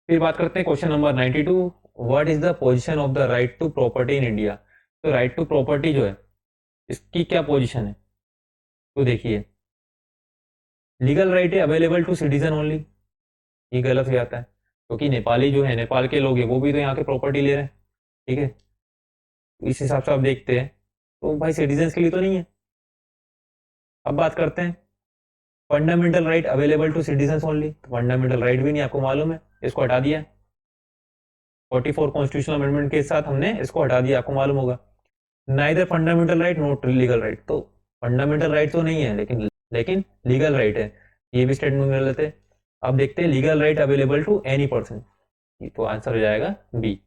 A: फिर बात करते हैं question number 92। What is the position of the right to property in India. तो राइट टू प्रॉपर्टी जो है इसकी क्या पोजीशन है, तो देखिए लीगल राइट है अवेलेबल टू सिटीजन ओनली, ये गलत हो जाता है क्योंकि नेपाली जो है, नेपाल के लोग हैं वो भी तो यहाँ के प्रॉपर्टी ले रहे हैं। ठीक है, इस हिसाब से आप देखते हैं तो भाई सिटीजन के लिए तो नहीं है। अब बात करते हैं fundamental right available to citizen only, तो फंडामेंटल राइट भी नहीं, आपको मालूम है, इसको हटा दिया 44 कॉन्स्टिट्यूशनल अमेंडमेंट के साथ हमने इसको हटा दिया, आपको मालूम होगा। Neither fundamental right not legal right, तो फंडामेंटल राइट तो नहीं है लेकिन लीगल राइट है, ये भी स्टेटमेंट मिल लेते। अब देखते हैं legal right available to any person, तो आंसर हो जाएगा बी।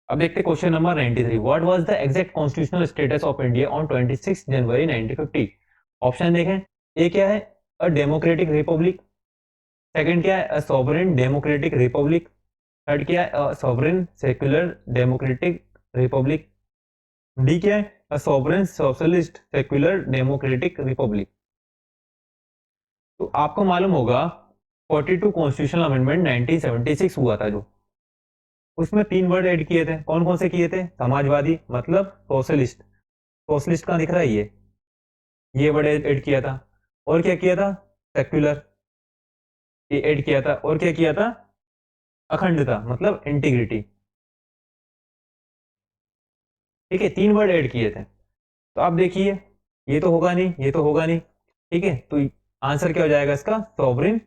A: अब देखते हैं question number 93, what was the exact constitutional status of India on 26 January 1950। Option देखें, ए क्या है, अ डेमोक्रेटिक रिपब्लिक, सेकंड क्या है, अ सॉवरेन डेमोक्रेटिक रिपब्लिक, थर्ड क्या है, अ sovereign secular democratic Republic, D क्या है, अ sovereign socialist secular democratic Republic. तो आपको मालूम होगा 42 कॉन्स्टिट्यूशनल अमेंडमेंट 1976 हुआ था, जो उसमें 3 वर्ड ऐड किए थे। कौन कौन से किए थे, समाजवादी मतलब सोशलिस्ट, सोशलिस्ट का दिख रहा है ये वर्ड ऐड किया था, और क्या किया था, सेक्युलर, ये ऐड किया था, और क्या किया था, अखंडता मतलब इंटीग्रिटी। ठीक है, 3 वर्ड ऐड किए थे। तो आप देखिए, ये तो होगा नहीं, ये तो होगा नहीं। ठीक है, तो आंसर क्या हो जाएगा इसका, सॉवरेन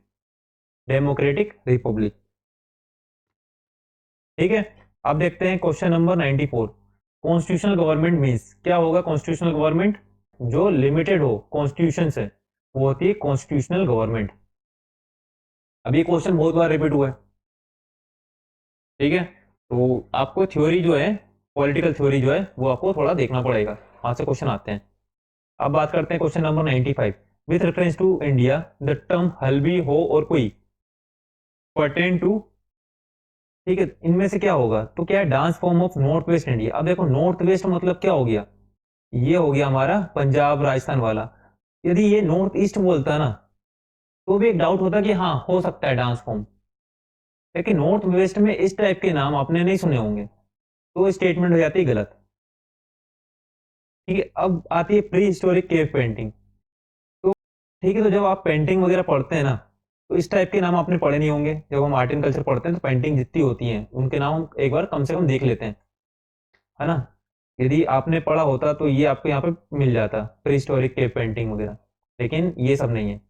A: डेमोक्रेटिक रिपब्लिक। ठीक है, अब देखते हैं question number 94, constitutional government means क्या होगा। कॉन्स्टिट्यूशनल गवर्नमेंट जो लिमिटेड हो कॉन्स्टिट्यूशन से, वो होती है कॉन्स्टिट्यूशनल गवर्नमेंट। अब ये क्वेश्चन बहुत बार रिपीट हुआ है। ठीक है, तो आपको थ्योरी जो है, पॉलिटिकल थ्योरी जो है, वो आपको थोड़ा देखना पड़ेगा। वहां से क्वेश्चन आते हैं। अब बात करते हैं question number 95, with reference to India the term Halbi हो और कोई पर्टेन टू। ठीक है, इनमें से क्या होगा, तो क्या है, dance form of north west India. अब देखो नॉर्थ वेस्ट मतलब क्या हो गया, ये हो गया हमारा पंजाब राजस्थान वाला। यदि ये नॉर्थ ईस्ट बोलता है ना, तो भी एक डाउट होता कि हाँ हो सकता है डांस फॉर्म, लेकिन नॉर्थ वेस्ट में इस टाइप के नाम आपने नहीं सुने होंगे, तो स्टेटमेंट हो जाती है गलत। ठीक है, अब आती है प्री हिस्टोरिक केव पेंटिंग। तो ठीक है, तो जब आप पेंटिंग वगैरह पढ़ते हैं ना, तो इस टाइप के नाम आपने पढ़े नहीं होंगे। जब हम आर्ट एंड कल्चर पढ़ते हैं तो पेंटिंग जितनी होती हैं उनके नाम हम एक बार कम से कम देख लेते हैं, है ना। यदि आपने पढ़ा होता तो ये आपको यहाँ पे मिल जाता, प्री हिस्टोरिक केव पेंटिंग वगैरह, लेकिन ये सब नहीं है।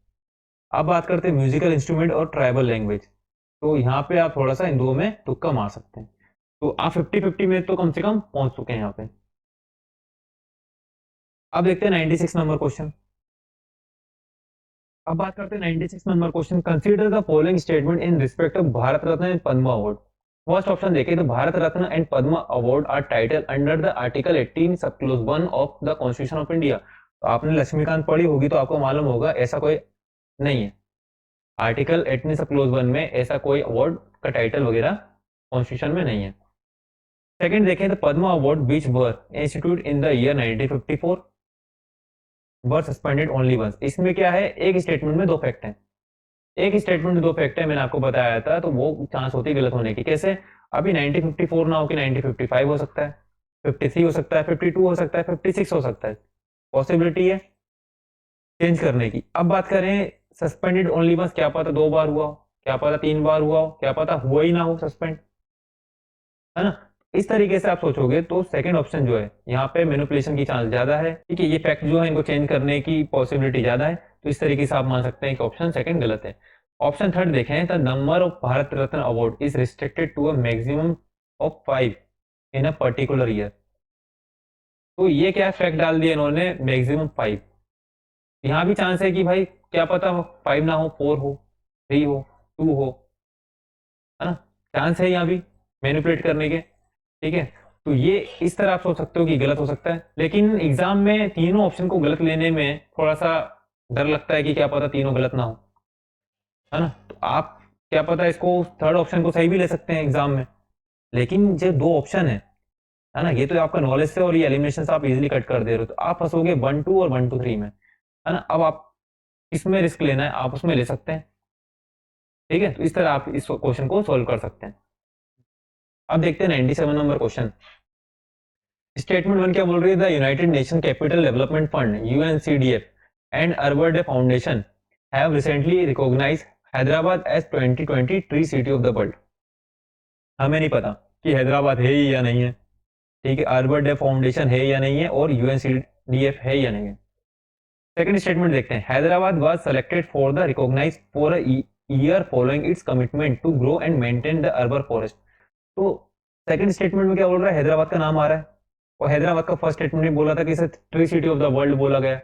A: अब बात करते हैं म्यूजिकल इंस्ट्रूमेंट और ट्राइबल लैंग्वेज। तो यहाँ पे आप थोड़ा सा इन दो में तुक्का मार सकते हैं। तो आप 50-50 में तो कम से कम पहुंच चुके हैं यहाँ पे। अब देखते हैं 96 नंबर क्वेश्चन। अब बात करते हैं 96 number question, consider the following statement in respect of Bharat Ratna and Padma award. First option देखें तो Bharat Ratna and Padma award are title under the article 18 sub clause 1 of the constitution of India. तो आपने लक्ष्मीकांत पढ़ी होगी तो आपको मालूम होगा ऐसा कोई नहीं है, आर्टिकल 18 सब क्लोज 1 में ऐसा कोई अवार्ड का टाइटल वगैरह कॉन्स्टिट्यूशन में नहीं है। सेकंड देखें तो Padma award which were instituted in the year 1954 were suspended only once. इसमें क्या है, एक स्टेटमेंट में दो फैक्ट हैं, एक स्टेटमेंट में दो फैक्ट है, मैंने आपको बताया था, तो वो चांस होती है गलत होने की। कैसे, अभी 1954 ना हो कि 1955 हो सकता है, 53 हो सकता है, 52 हो सकता है, 56 हो सकता है, पॉसिबिलिटी है चेंज करने की। अब बात करें सस्पेंडेड ओनली वंस, क्या पता 2 बार हुआ हो, क्या पता 3 बार हुआ हो, क्या पता हुआ ही ना हो सस्पेंड, है ना। इस तरीके से आप सोचोगे तो सेकंड ऑप्शन जो है यहाँ पे मैनिपुलेशन की चांस ज्यादा है। ठीक है, ये फैक्ट जो है इनको चेंज करने की पॉसिबिलिटी ज्यादा है, तो इस तरीके से आप मान सकते हैं कि ऑप्शन सेकंड गलत है। ऑप्शन थर्ड देखें, the number of Bharat Ratna award is restricted to a maximum of 5 in a particular year. तो ये क्या फैक्ट डाल दिया इन्होंने, मैक्सिमम 5। यहाँ भी चांस है कि भाई क्या पता हो 5 ना हो, 4 हो, 3 हो, 2 हो, है ना, चांस है यहाँ भी मैनिपुलेट करने के। ठीक है, तो ये इस तरह आप सोच सकते हो कि गलत हो सकता है, लेकिन एग्जाम में तीनों ऑप्शन को गलत लेने में थोड़ा सा डर लगता है कि क्या पता तीनों गलत ना हो, है ना। तो आप क्या पता इसको थर्ड ऑप्शन को सही भी ले सकते हैं एग्जाम में, लेकिन जो दो ऑप्शन है ना, ये तो आपका नॉलेज से और ये एलिमिनेशन से आप इजीली कट कर दे रहे हो, तो आप फंसोगे 1-2 और 1-2-3 में, है ना। अब आप इसमें रिस्क लेना है, आप उसमें ले सकते हैं। ठीक है, तो इस तरह आप इस क्वेश्चन को सोल्व कर सकते हैं। अब देखते हैं 97 नंबर क्वेश्चन। स्टेटमेंट 1 क्या बोल रही है, the United Nation Capital Development Fund UNCDF and Urban Day Foundation have recently recognised Hyderabad as 2020 tree city of the world. हमें नहीं पता कि हैदराबाद है या नहीं है, ठीक है, अर्बन डे फाउंडेशन है या नहीं है, और यूएनसीडीएफ है या नहीं है। सेकंड स्टेटमेंट देखते हैं, Hyderabad was selected for the recognized for a year following its commitment to grow and maintain the urban forest. तो सेकंड स्टेटमेंट में क्या बोल रहा है, हैदराबाद का नाम आ रहा है, और हैदराबाद का फर्स्ट स्टेटमेंट में बोला था कि इसे tree city of the world बोला गया।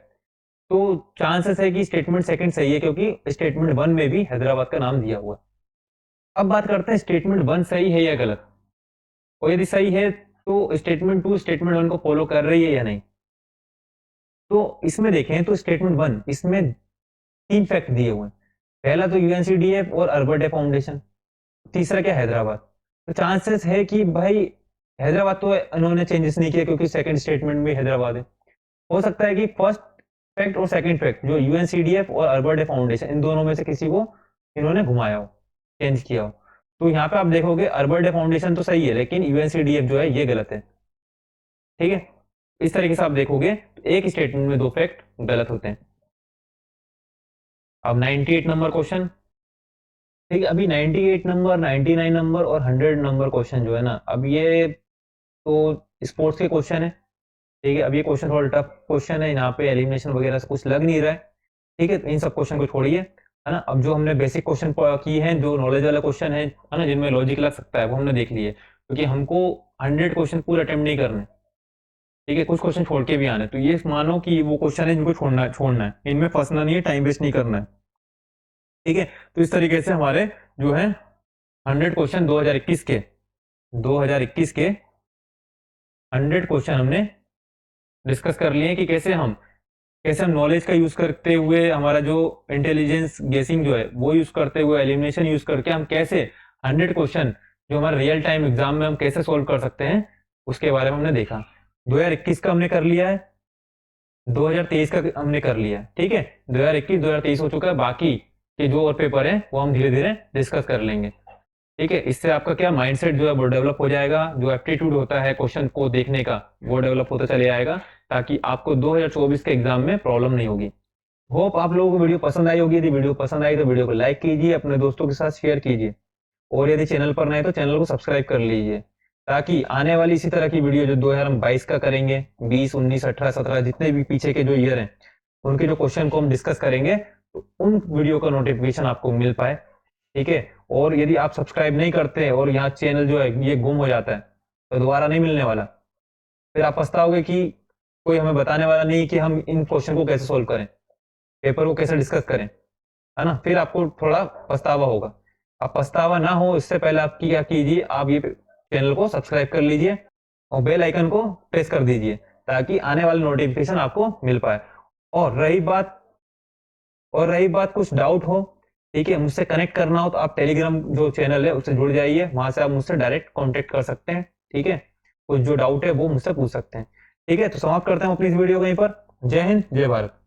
A: तो चांसेस है कि स्टेटमेंट सेकंड सही है, क्योंकि स्टेटमेंट 1 में भी हैदराबाद का नाम दिया हुआ है। अब बात करते हैं स्टेटमेंट 1 सही है या गलत। और यदि सही है तो स्टेटमेंट 2 स्टेटमेंट 1 को फॉलो कर रही है या नहीं। तो इसमें देखें तो स्टेटमेंट 1 इसमें 3 फैक्ट दिए हुए हैं। पहला तो यूएनसीडीएफ और अर्बन डे फाउंडेशन, तीसरा क्या हैदराबाद। तो चांसेस है कि भाई हैदराबाद तो इन्होंने चेंजेस नहीं किया क्योंकि सेकंड स्टेटमेंट में हैदराबाद है। हो सकता है कि फर्स्ट फैक्ट और सेकंड फैक्ट जो यूएनसीडीएफ और अर्बन डे फाउंडेशन इन दोनों में से किसी को इन्होंने घुमाया हो, चेंज किया हो। तो यहाँ पे आप देखोगे अर्बन डे फाउंडेशन तो सही है लेकिन यूएनसीडीएफ जो है ये गलत है। ठीक है, इस तरीके से आप देखोगे तो एक स्टेटमेंट में 2 फैक्ट गलत होते हैं। अब 98 नंबर क्वेश्चन। ठीक है, अभी 98 नंबर, 99 नंबर और 100 नंबर क्वेश्चन जो है ना, अब ये तो स्पोर्ट्स के क्वेश्चन है। ठीक है, अब ये क्वेश्चन थोड़ा टफ क्वेश्चन है, यहाँ पे एलिमिनेशन वगैरह से कुछ लग नहीं रहा है। ठीक है, इन सब क्वेश्चन को छोड़िए, है ना। अब जो हमने बेसिक क्वेश्चन किए हैं, जो नॉलेज वाला क्वेश्चन है ना, जिनमें लॉजिक लग सकता है, वो हमने देख लिए, क्योंकि हमको 100 क्वेश्चन पूरा अटेम्प्ट नहीं करने। ठीक है, कुछ क्वेश्चन छोड़ के भी आने, तो ये मानो कि वो क्वेश्चन है जिनको छोड़ना है, इनमें फंसना नहीं है, टाइम वेस्ट नहीं करना है। ठीक है, तो इस तरीके से हमारे जो है 100 क्वेश्चन 2021 के 100 क्वेश्चन हमने डिस्कस कर लिए कि कैसे हम नॉलेज का यूज करते हुए, हमारा जो इंटेलिजेंस गेसिंग जो है वो यूज करते हुए, एलिमिनेशन यूज करके हम कैसे 100 क्वेश्चन जो हमारे रियल टाइम एग्जाम में हम कैसे सोल्व कर सकते हैं, उसके बारे में हमने देखा। 2021 का हमने कर लिया है, 2023 का हमने कर लिया है। ठीक है, 2021 2023 हो चुका है, बाकी के जो और पेपर है वो हम धीरे धीरे डिस्कस कर लेंगे। ठीक है, इससे आपका क्या माइंडसेट जो है वो डेवलप हो जाएगा, जो एप्टीट्यूड होता है क्वेश्चन को देखने का वो डेवलप होता चले जाएगा, ताकि आपको 2024 के एग्जाम में प्रॉब्लम नहीं होगी। होप आप लोगों को वीडियो पसंद आई होगी। यदि वीडियो पसंद आई तो वीडियो को लाइक कीजिए, अपने दोस्तों के साथ शेयर कीजिए, और यदि चैनल पर नए तो चैनल को सब्सक्राइब कर लीजिए, ताकि आने वाली इसी तरह की वीडियो जो 2022 का करेंगे, 20, 19, 18, 17 जितने भी पीछे के जो ईयर हैं उनके जो क्वेश्चन को हम डिस्कस करेंगे, तो उन वीडियो का नोटिफिकेशन आपको मिल पाए। ठीक है, और यदि आप सब्सक्राइब नहीं करते हैं और यहाँ चैनल जो है ये गुम हो जाता है तो दोबारा नहीं मिलने वाला, फिर आप पछताओगे कि कोई हमें बताने वाला नहीं कि हम इन क्वेश्चन को कैसे सोल्व करें, पेपर को कैसे डिस्कस करें, है ना। फिर आपको थोड़ा पछतावा होगा। अब पछतावा ना हो इससे पहले आप क्या कीजिए, आप ये चैनल को सब्सक्राइब कर लीजिए और बेल आइकन को प्रेस कर दीजिए, ताकि आने वाले नोटिफिकेशन आपको मिल पाए। और रही बात कुछ डाउट हो, ठीक है, मुझसे कनेक्ट करना हो तो आप टेलीग्राम जो चैनल है उससे जुड़ जाइए, वहां से आप मुझसे डायरेक्ट कांटेक्ट कर सकते हैं। ठीक है, कुछ जो डाउट है वो मुझसे पूछ सकते हैं। ठीक है, तो समाप्त करते हैं अपनी इस वीडियो को यहीं पर। जय हिंद, जय भारत।